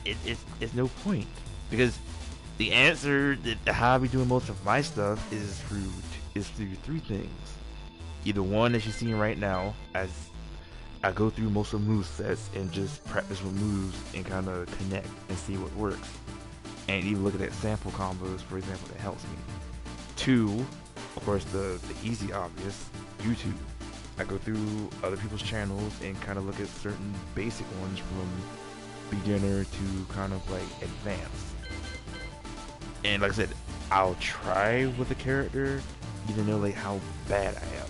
[SPEAKER 1] it's no point. Because the answer, how I be doing most of my stuff is through 3 things. Either one that you're seeing right now, as I go through most of movesets and just practice with moves and kind of connect and see what works. And even look at that sample combos, for example, that helps me. 2, of course, the easy obvious, YouTube. I go through other people's channels and kind of look at certain basic ones from beginner to kind of like advanced. And like I said, I'll try with a character, even though like how bad I am.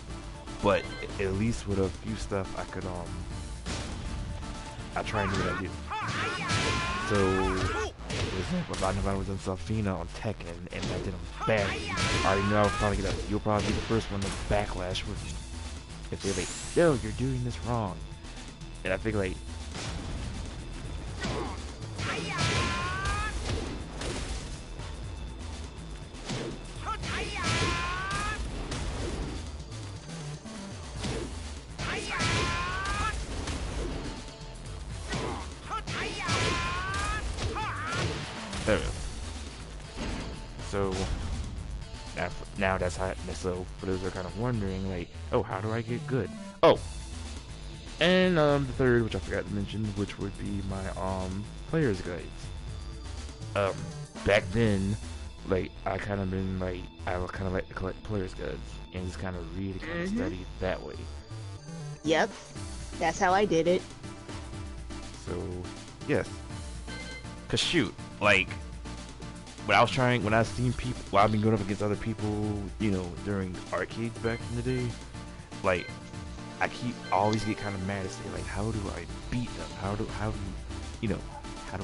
[SPEAKER 1] But at least with a few stuff I could I try and do what I do. So for example, if I was on Safina on Tekken and I did them badly, I already know you'll probably be the first one to backlash with me. If they're like, no, you're doing this wrong. And I think like, there we go. So now that's how. So for those who are kind of wondering, like, oh, how do I get good? Oh, and the third, which I forgot to mention, which would be my players guides. Back then, like I kind of been like I would kind of like to collect players guides and just kind of read and kind of study that way.
[SPEAKER 2] Yep, that's how I did it.
[SPEAKER 1] So yes, cause shoot, like. When I've seen people, I've been going up against other people, you know, during arcades back in the day, like, I always get kind of mad and say, like, how do I beat them? How do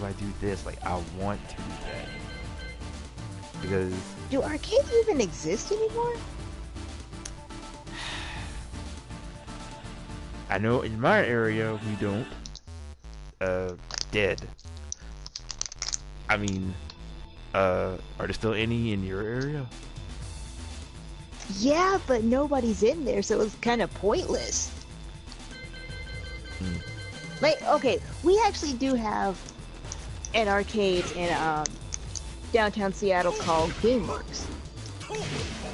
[SPEAKER 1] I do this? Like, I want to do that. Because...
[SPEAKER 2] Do arcades even exist anymore?
[SPEAKER 1] I know in my area, we don't. Dead. I mean... are there still any in your area?
[SPEAKER 2] Yeah, but nobody's in there, so it's kind of pointless. Like, okay, we actually do have an arcade in downtown Seattle called GameWorks.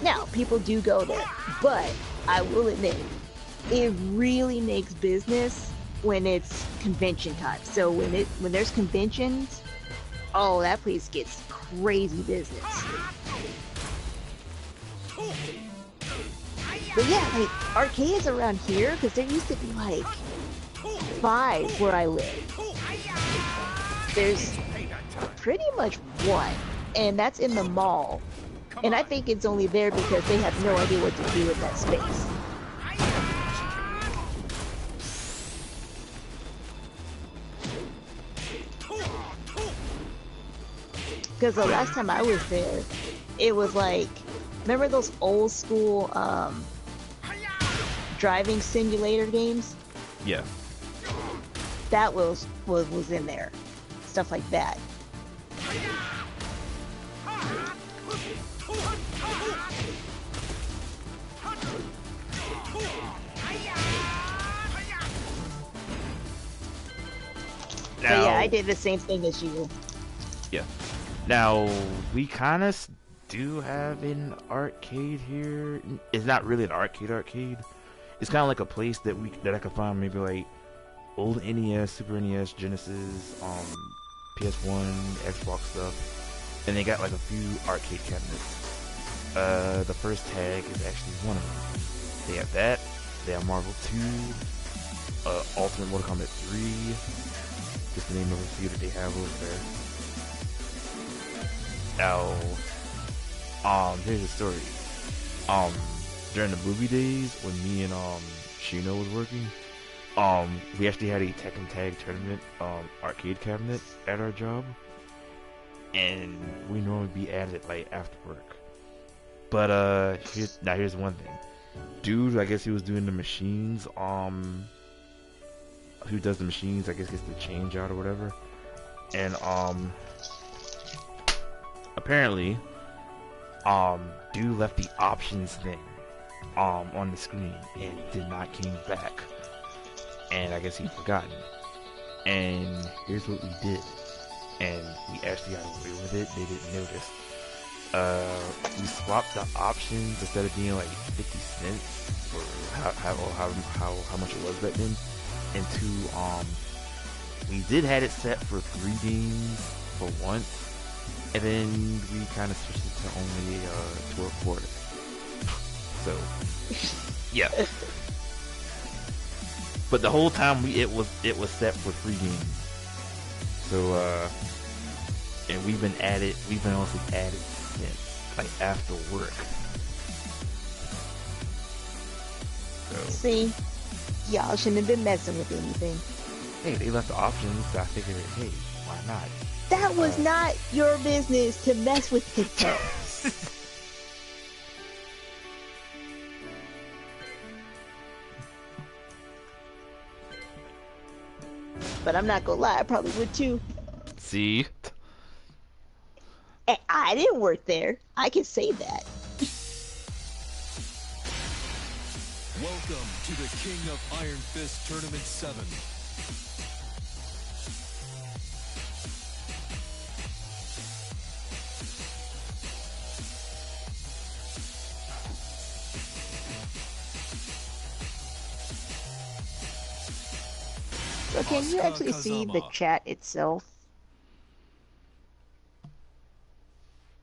[SPEAKER 2] Now, people do go there, but I will admit, it really makes business when it's convention time. So when there's conventions, oh, that place gets crazy business. But yeah, like, arcades around here, because there used to be like 5 where I live. There's pretty much 1, and that's in the mall. And I think it's only there because they have no idea what to do with that space. Because the last time I was there, it was like, remember those old school driving simulator games?
[SPEAKER 1] Yeah.
[SPEAKER 2] That was in there. Stuff like that. But yeah, I did the same thing as you.
[SPEAKER 1] Yeah. Now, we kind of do have an arcade here. It's not really an arcade. It's kind of like a place that I could find maybe like old NES, Super NES, Genesis, PS1, Xbox stuff, and they got like a few arcade cabinets. The first tag is actually one of them. They have that. They have Marvel 2, Ultimate Mortal Kombat 3. Just the name of a few that they have over there. Now, here's the story. During the movie days, when me and Shino was working, we actually had a Tekken Tag Tournament arcade cabinet at our job, and we normally be at it like after work. But here's one thing. Dude, I guess he was doing the machines. Who does the machines? I guess gets the change out or whatever. And apparently, dude left the options thing on the screen and did not came back. And I guess he'd forgotten. And here's what we did. And we actually got away with it. They didn't notice. We swapped the options instead of being like 50 cents or how much it was back then into we did had it set for 3 games for once, and then we kind of switched it to only to a quarter. So yeah. But the whole time it was set for 3 games. So and we've been honestly at it since like after work. So
[SPEAKER 2] see, y'all shouldn't have been messing with anything.
[SPEAKER 1] Hey, they left the options, so I figured, hey, why not?
[SPEAKER 2] That was not your business to mess with TikTok. But I'm not gonna lie, I probably would too.
[SPEAKER 1] See?
[SPEAKER 2] And I didn't work there. I can say that.
[SPEAKER 3] Welcome to the King of Iron Fist Tournament 7.
[SPEAKER 2] So can you actually see the chat itself?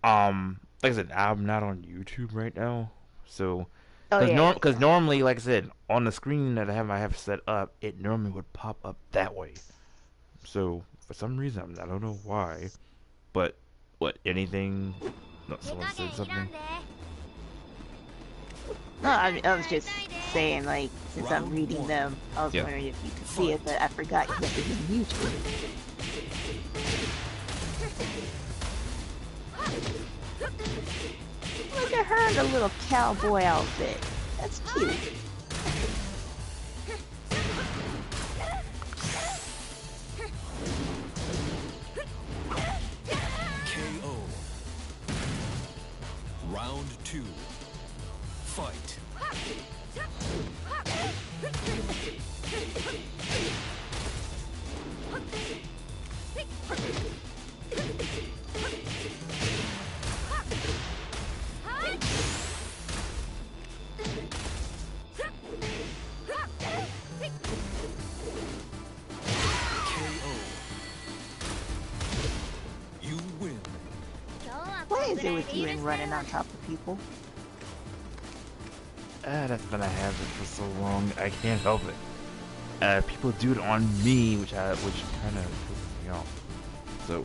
[SPEAKER 1] Like I said, I'm not on YouTube right now, so
[SPEAKER 2] Oh,
[SPEAKER 1] because normally, like I said, on the screen that I have set up, it normally would pop up that way. So for some reason, I don't know why, but what anything? No, someone said something.
[SPEAKER 2] No, I was just saying, like, since I'm reading them, I was wondering if you could see it, but I forgot you have to be on YouTube. Look at her in a little cowboy outfit. That's cute.
[SPEAKER 3] KO. Round 2. Fight.
[SPEAKER 2] What is it with you and running on top of people?
[SPEAKER 1] That's been a habit for so long. I can't help it. People do it on me, which kind of pisses me off. So.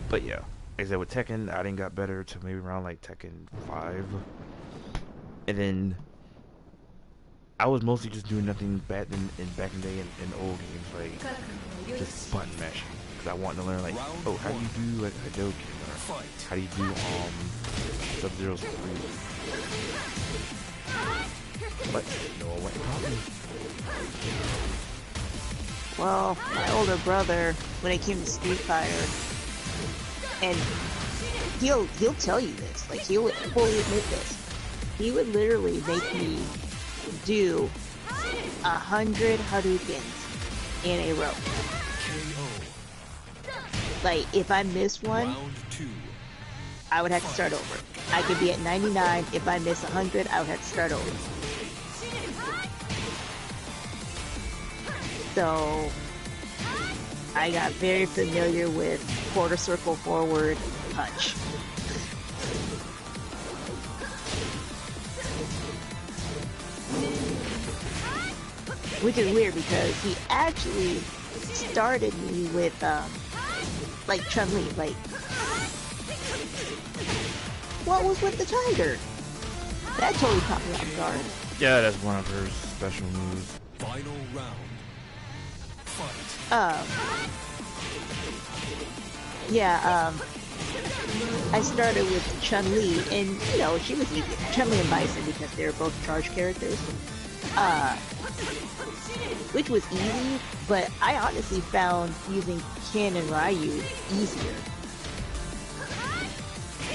[SPEAKER 1] But yeah, like I said, with Tekken, I didn't got better to maybe around like Tekken 5. And then I was mostly just doing nothing back in the day in old games, like just button mashing. Because I wanted to learn like, oh, how do you do like Hadouken? Or how do you do Sub-Zero's 3? But no one went and taught me.
[SPEAKER 2] Well, my older brother, when it came to Street Fighter, and he'll tell you this, like he'll fully admit this. He would literally make me do 100 Hadoukens in a row. Like if I missed one,
[SPEAKER 3] Round 2.
[SPEAKER 2] I would have to start over. I could be at 99. If I miss 100, I would have to start over. So I got very familiar with quarter circle forward punch. Which is weird because he actually started me with like Chun-Li, like what was with the tiger? That totally caught me off guard.
[SPEAKER 1] Yeah, that's one of her special moves.
[SPEAKER 3] Final round. Fight.
[SPEAKER 2] I started with Chun-Li, and you know, she was easy. Chun-Li and Bison because they were both charge characters. Which was easy, but I honestly found using Ken and Ryu easier.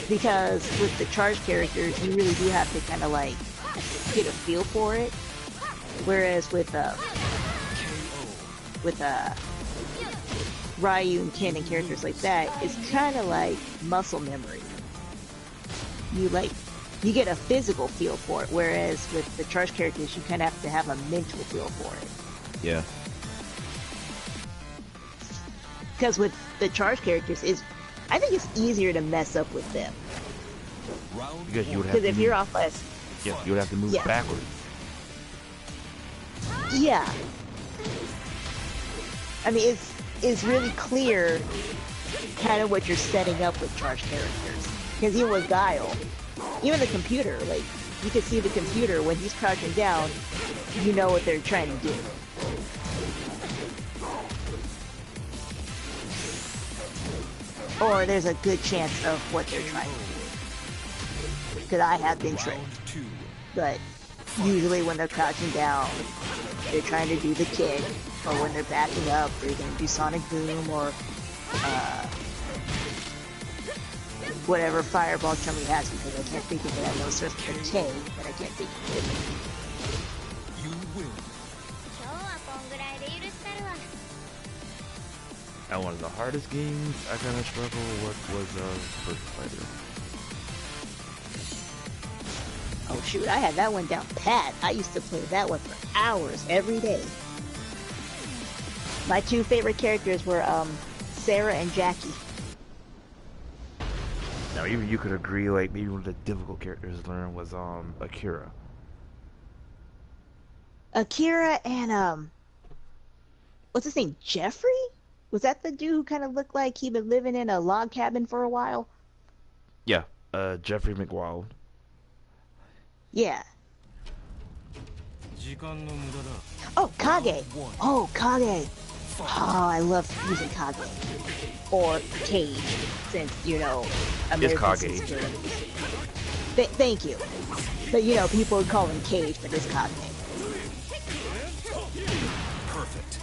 [SPEAKER 2] Because with the charge characters, you really do have to kind of like get a feel for it. Whereas with Ryu and Ken and characters like that, it's kind of like muscle memory. You get a physical feel for it, whereas with the charge characters, you kind of have to have a mental feel for it.
[SPEAKER 1] Yeah.
[SPEAKER 2] Because with the charge characters, I think it's easier to mess up with them.
[SPEAKER 3] Round
[SPEAKER 1] Because you would have
[SPEAKER 2] Because
[SPEAKER 1] to
[SPEAKER 2] if
[SPEAKER 1] move,
[SPEAKER 2] you're off by
[SPEAKER 1] yeah, you would have to move
[SPEAKER 2] Yeah.
[SPEAKER 1] backwards.
[SPEAKER 2] yeah. I mean, it's really clear kind of what you're setting up with charge characters. Because even with Guile, even the computer, like, you can see the computer when he's crouching down, you know what they're trying to do. Or there's a good chance of what they're trying to do. Because I have been tricked.
[SPEAKER 3] Round 2.
[SPEAKER 2] But usually when they're crouching down, they're trying to do the kick, or when they're backing up, they're going to do Sonic Boom, or whatever fireball Chun-Li has, because I can't think of it. I know it starts with a K, but I can't think of it.
[SPEAKER 3] You win.
[SPEAKER 4] 今日はこんぐらいで許したるわ
[SPEAKER 1] And one of the hardest games I kind of struggled with was First Fighter.
[SPEAKER 2] Oh shoot, I had that one down pat. I used to play that one for hours every day. My two favorite characters were Sarah and Jackie.
[SPEAKER 1] Now, even you could agree, like, maybe one of the difficult characters to learn was Akira.
[SPEAKER 2] Akira and what's his name? Jeffrey? Was that the dude who kind of looked like he'd been living in a log cabin for a while?
[SPEAKER 1] Yeah, Jeffrey McWild.
[SPEAKER 2] Yeah.
[SPEAKER 3] 時間の無駄だ
[SPEAKER 2] Oh, Kage. Oh, Kage. Oh, I love using Kage. Or Cage, since, you know, American
[SPEAKER 1] Kage.
[SPEAKER 2] sister. Thank you. But, you know, people would call him Cage, but it's Kage.
[SPEAKER 3] Perfect.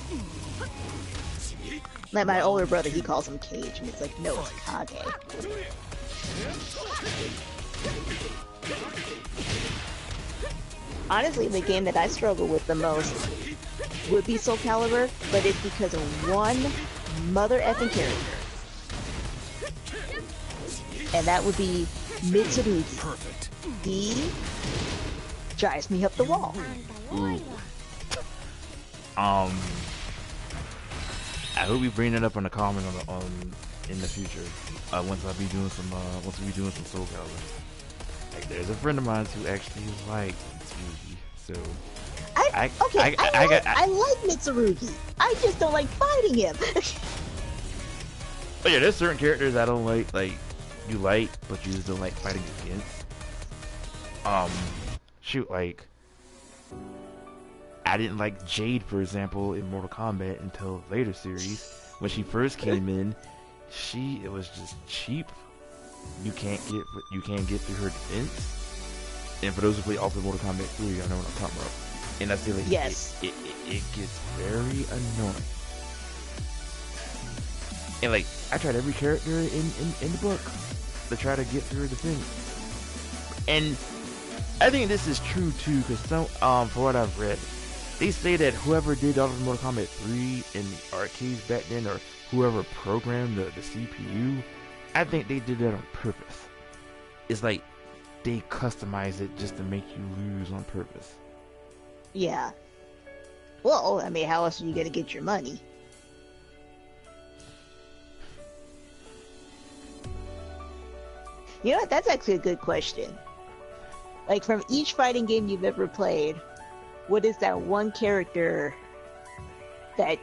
[SPEAKER 2] Like my older brother, he calls him Cage, and it's like, no, it's Kage. Honestly, the game that I struggle with the most would be Soul Calibur, but it's because of one mother effing character. And that would be Mitsurugi.
[SPEAKER 3] Perfect.
[SPEAKER 2] He drives me up the wall.
[SPEAKER 1] Ooh. I hope we bring it up on the comment on in the future. Once we be doing some Soul Calibur. Like, there's a friend of mine who actually likes Mitsurugi, so
[SPEAKER 2] I like Mitsurugi. I just don't like fighting him.
[SPEAKER 1] But yeah, there's certain characters I don't like you like, but you just don't like fighting against. Shoot, like, I didn't like Jade, for example, in Mortal Kombat until later series. When she first came in, it was just cheap. You can't get through her defense. And for those who play Ultimate Mortal Kombat 3, I know what I'm talking about. And I feel like
[SPEAKER 2] Yes.
[SPEAKER 1] it gets very annoying And like, I tried every character in the book to try to get through the thing. And I think this is true too, because some, for what I've read, they say that whoever did all of Mortal Kombat 3 in the arcades back then, or whoever programmed the CPU, I think they did that on purpose. It's like they customize it just to make you lose on purpose.
[SPEAKER 2] Yeah. Well, I mean, how else are you gonna get your money? You know what? That's actually a good question. Like, from each fighting game you've ever played, what is that one character that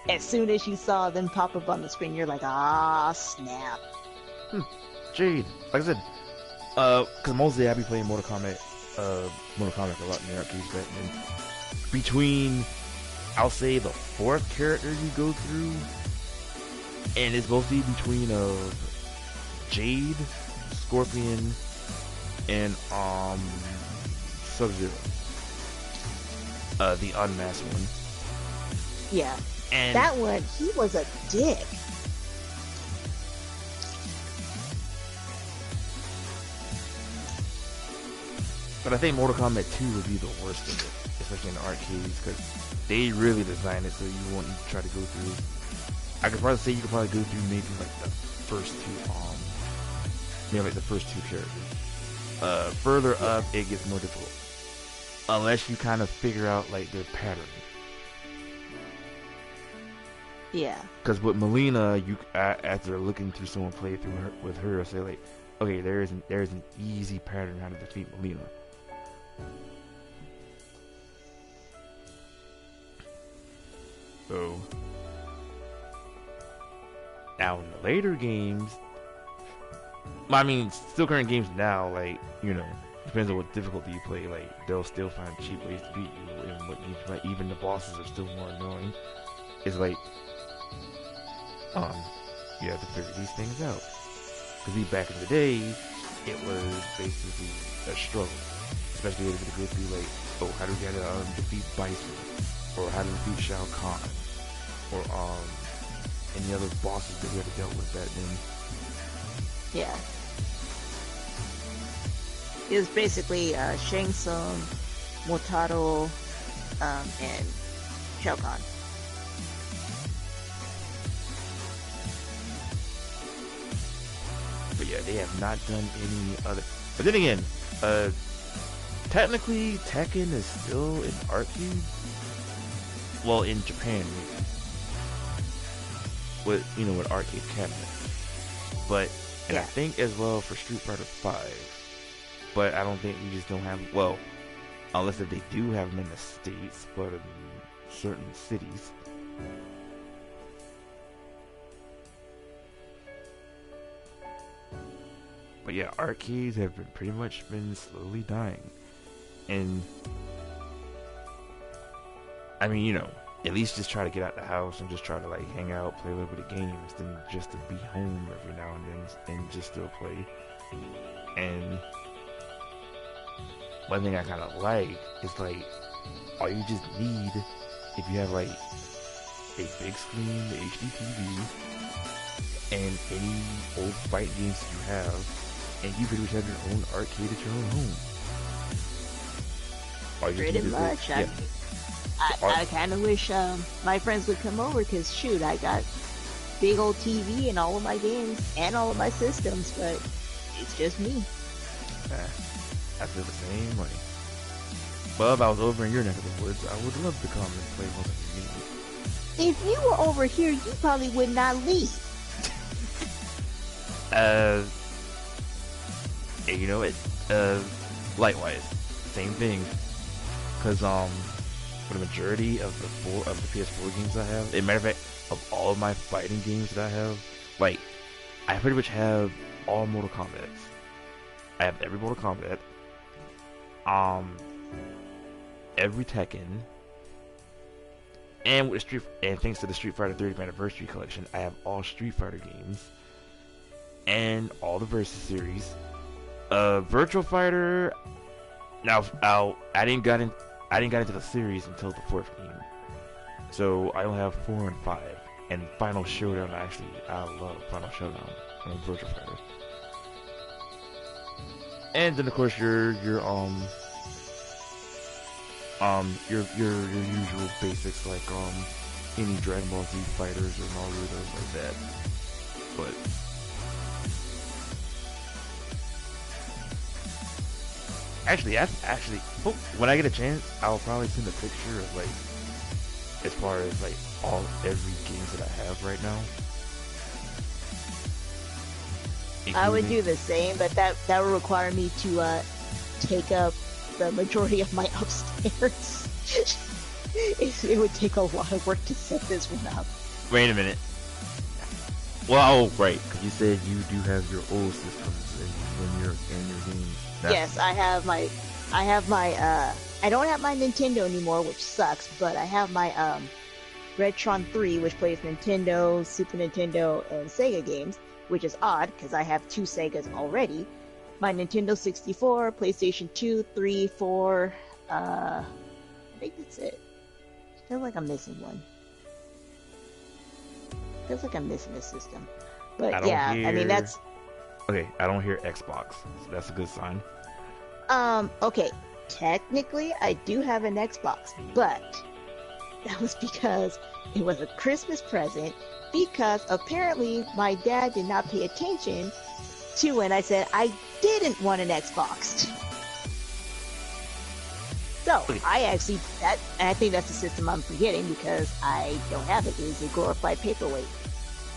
[SPEAKER 2] as soon as you saw them pop up on the screen, you're like, ah, snap.
[SPEAKER 1] Jade, like I said, because mostly I be playing Mortal Kombat a lot in the arcades back then. Between, I'll say, the fourth character you go through, and it's mostly between Jade, Scorpion, and Sub-Zero, the unmasked one.
[SPEAKER 2] Yeah,
[SPEAKER 1] and
[SPEAKER 2] that one, he was a dick.
[SPEAKER 1] But I think Mortal Kombat 2 would be the worst of it, especially in the arcades, because they really designed it so you won't try to go through. I could probably say you could probably go through maybe like the first two characters. Further up, it gets more difficult, unless you kind of figure out like their pattern.
[SPEAKER 2] Yeah.
[SPEAKER 1] Because with Melina, you after looking through someone play through her with her, say like, okay, there's an easy pattern how to defeat Melina. So now in the later games, I mean, still current games now, like, you know, depends on what difficulty you play. Like, they'll still find cheap ways to beat you, and what you, like, even the bosses are still more annoying. It's like, you have to figure these things out. Because back in the day, it was basically a struggle. Especially if you go through, like, oh, how do we gotta defeat Bison? Or how to defeat Shao Kahn? Or, any other bosses that we had to deal with back then.
[SPEAKER 2] Yeah. It was basically Shang Tsung, Motaro, and Shao Kahn.
[SPEAKER 1] But yeah, they have not done any other. But then again, technically Tekken is still in arcade. Well, in Japan, with arcade cabinet. But and I think as well for Street Fighter 5. But I don't think we just don't have, well, unless if they do have them in the States, but in certain cities. But yeah, arcades have pretty much been slowly dying. And I mean, you know, at least just try to get out the house and just try to like hang out, play a little bit of games, than just to be home every now and then and just still play. And one thing I kind of like is like, all you just need, if you have like a big screen, the HD TV, and any old fight games that you have, and you pretty much have your own arcade at your own home. All you
[SPEAKER 2] Pretty
[SPEAKER 1] need
[SPEAKER 2] much.
[SPEAKER 1] Is,
[SPEAKER 2] I kind of wish my friends would come over, because shoot, I got big old TV and all of my games and all of my systems, but it's just me.
[SPEAKER 1] I feel the same way. Well, if I was over in your neck of the woods, I would love to come and play most of your games.
[SPEAKER 2] If you were over here, you probably would not leave.
[SPEAKER 1] You know it. Likewise, same thing. Cause for the majority of the PS4 games I have, as a matter of fact, of all of my fighting games that I have, like, I pretty much have all Mortal Kombats. I have every Mortal Kombat. Every Tekken. And with thanks to the Street Fighter 30th Anniversary Collection, I have all Street Fighter games. And all the Versus series. Virtual Fighter. Now, I didn't get into the series until the 4th game, so I only have 4 and 5. And Final Showdown, actually, I love Final Showdown on Virtual Fighter. And then of course your usual basics like any Dragon Ball Z fighters or Naruto's like that. But actually, when I get a chance, I'll probably send a picture of like as far as like every games that I have right now.
[SPEAKER 2] I would do the same, but that would require me to take up the majority of my upstairs. It would take a lot of work to set this one up.
[SPEAKER 1] Wait a minute. Well, right, because you said you do have your old systems in your games.
[SPEAKER 2] Yes, I have my. I don't have my Nintendo anymore, which sucks. But I have my Retron 3, which plays Nintendo, Super Nintendo, and Sega games, which is odd because I have 2 Segas already. My Nintendo 64, PlayStation 2, 3, 4. I think that's it. I feel like I'm missing one. Feels like I'm missing a system. But yeah, I mean that's.
[SPEAKER 1] Okay, I don't hear Xbox, so that's a good sign.
[SPEAKER 2] Okay, technically I do have an Xbox, but that was because it was a Christmas present, because apparently my dad did not pay attention to when I said I didn't want an Xbox. So I think that's the system I'm forgetting because I don't have it. It's a glorified paperweight.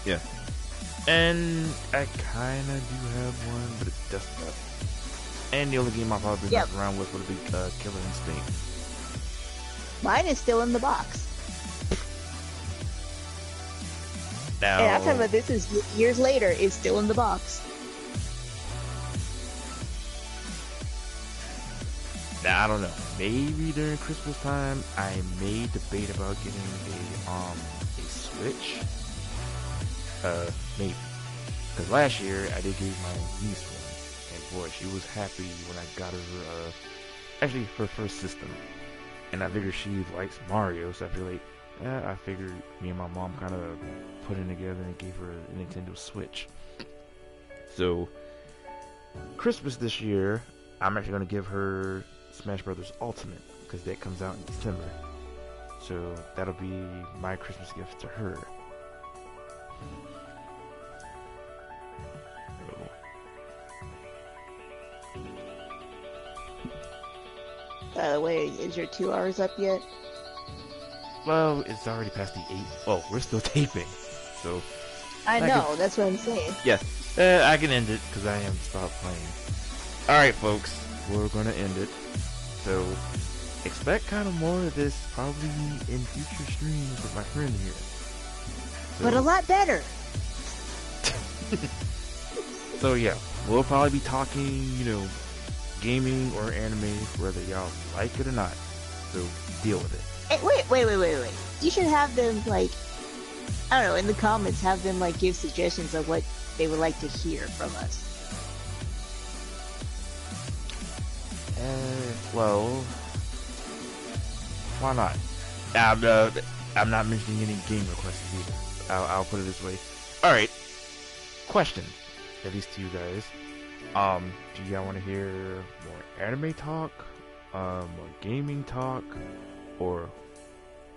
[SPEAKER 1] Yeah. And I kinda do have one, but it's just up. And the only game I've probably been messing around with would be Killer Instinct.
[SPEAKER 2] Mine is still in the box.
[SPEAKER 1] Now,
[SPEAKER 2] and I'm talking about this is years later. It's still in the box.
[SPEAKER 1] Now I don't know. Maybe during Christmas time, I may debate about getting a Switch. Maybe. Because last year I did give my niece one, and boy, she was happy when I got her actually her first system. And I figured she likes Mario, so I feel like, I figured me and my mom kind of put it together and gave her a Nintendo Switch. So, Christmas this year, I'm actually going to give her Smash Brothers Ultimate, because that comes out in December. So, that'll be my Christmas gift to her.
[SPEAKER 2] By the way, is your 2 hours up yet?
[SPEAKER 1] Well, it's already past the 8. Well, we're still taping, so...
[SPEAKER 2] I know, that's what I'm saying.
[SPEAKER 1] Yes, I can end it, because I am stopped playing. Alright, folks, we're gonna end it. So, expect kind of more of this probably in future streams with my friend here. So,
[SPEAKER 2] but a lot better!
[SPEAKER 1] So yeah, we'll probably be talking, gaming or anime, whether y'all like it or not. So, deal with it.
[SPEAKER 2] Hey, wait. You should have them, like, I don't know, in the comments, have them, like, give suggestions of what they would like to hear from us.
[SPEAKER 1] Well, why not? I'm not mentioning any game requests either. I'll put it this way. Alright, question, at least to you guys. Do y'all want to hear more anime talk, more gaming talk, or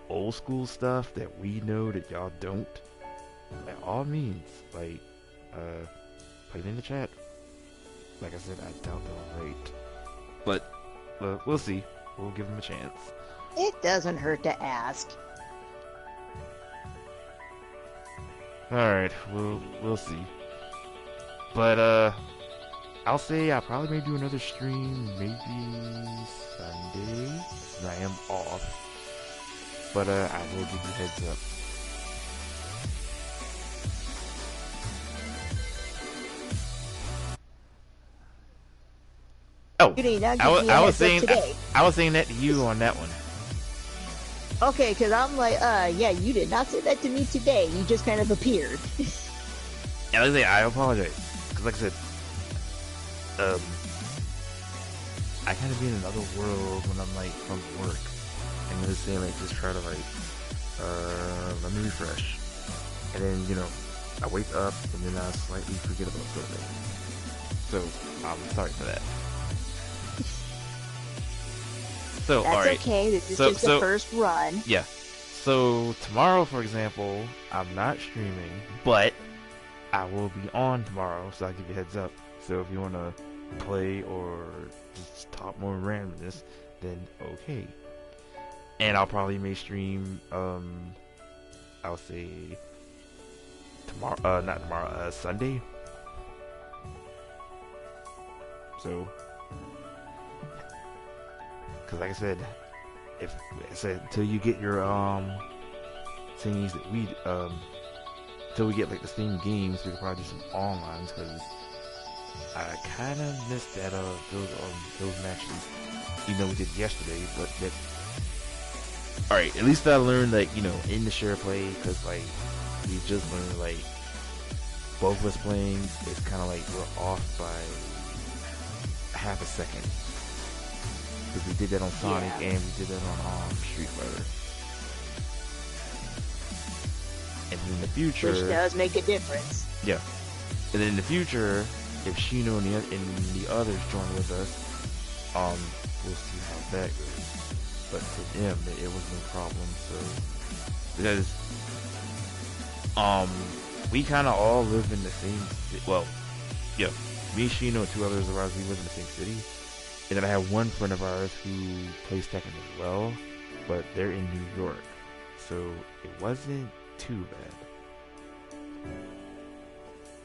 [SPEAKER 1] old school stuff that we know that y'all don't? By all means, like, put it in the chat. Like I said, I doubt they'll rate. But, we'll see. We'll give them a chance.
[SPEAKER 2] It doesn't hurt to ask.
[SPEAKER 1] Alright, we'll see. But, I'll say I probably may do another stream, maybe Sunday, since I am off. But, I will give you heads up. Oh, I was saying that to you on that one.
[SPEAKER 2] Okay, because I'm like, yeah, you did not say that to me today. You just kind of appeared.
[SPEAKER 1] Yeah, like I say, I apologize. Because like I said, I kind of be in another world when I'm like from work. And let's say like just try to like, let me refresh. and then I wake up and then I slightly forget about something. So I'm sorry for that. So
[SPEAKER 2] That's
[SPEAKER 1] alright.
[SPEAKER 2] okay. This is just the first run.
[SPEAKER 1] Yeah. So tomorrow, for example, I'm not streaming, but I will be on tomorrow, so I'll give you a heads up. So if you want to play or just talk more randomness, then okay. And I'll probably may stream, I'll say tomorrow, not tomorrow, Sunday. So, because like I said, until you get your things that we until we get like the same games, we can probably do some online, because I kind of missed that those matches, even though we did yesterday. But that, all right, at least I learned that in the share play, because like we just learned like both of us playing, it's kind of like we're off by half a second. Because we did that on Sonic, and we did that on Street Fighter. And in the future,
[SPEAKER 2] which does make a difference.
[SPEAKER 1] Yeah. And then in the future, if Shino and the others join with us, we'll see how that goes. But to them, it was no problem. So because we kind of all live in the same city. Well, yeah, me, Shino, and two others of ours, we live in the same city. And then I have one friend of ours who plays Tekken as well, but they're in New York, so it wasn't too bad.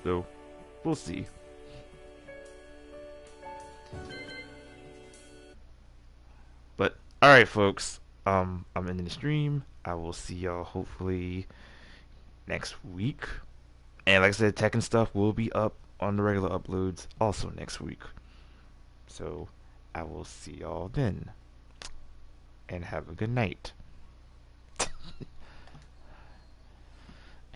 [SPEAKER 1] So we'll see. But alright folks, I'm ending the stream. I will see y'all hopefully next week. And like I said, Tekken stuff will be up on the regular uploads also next week. So I will see y'all then. And have a good night.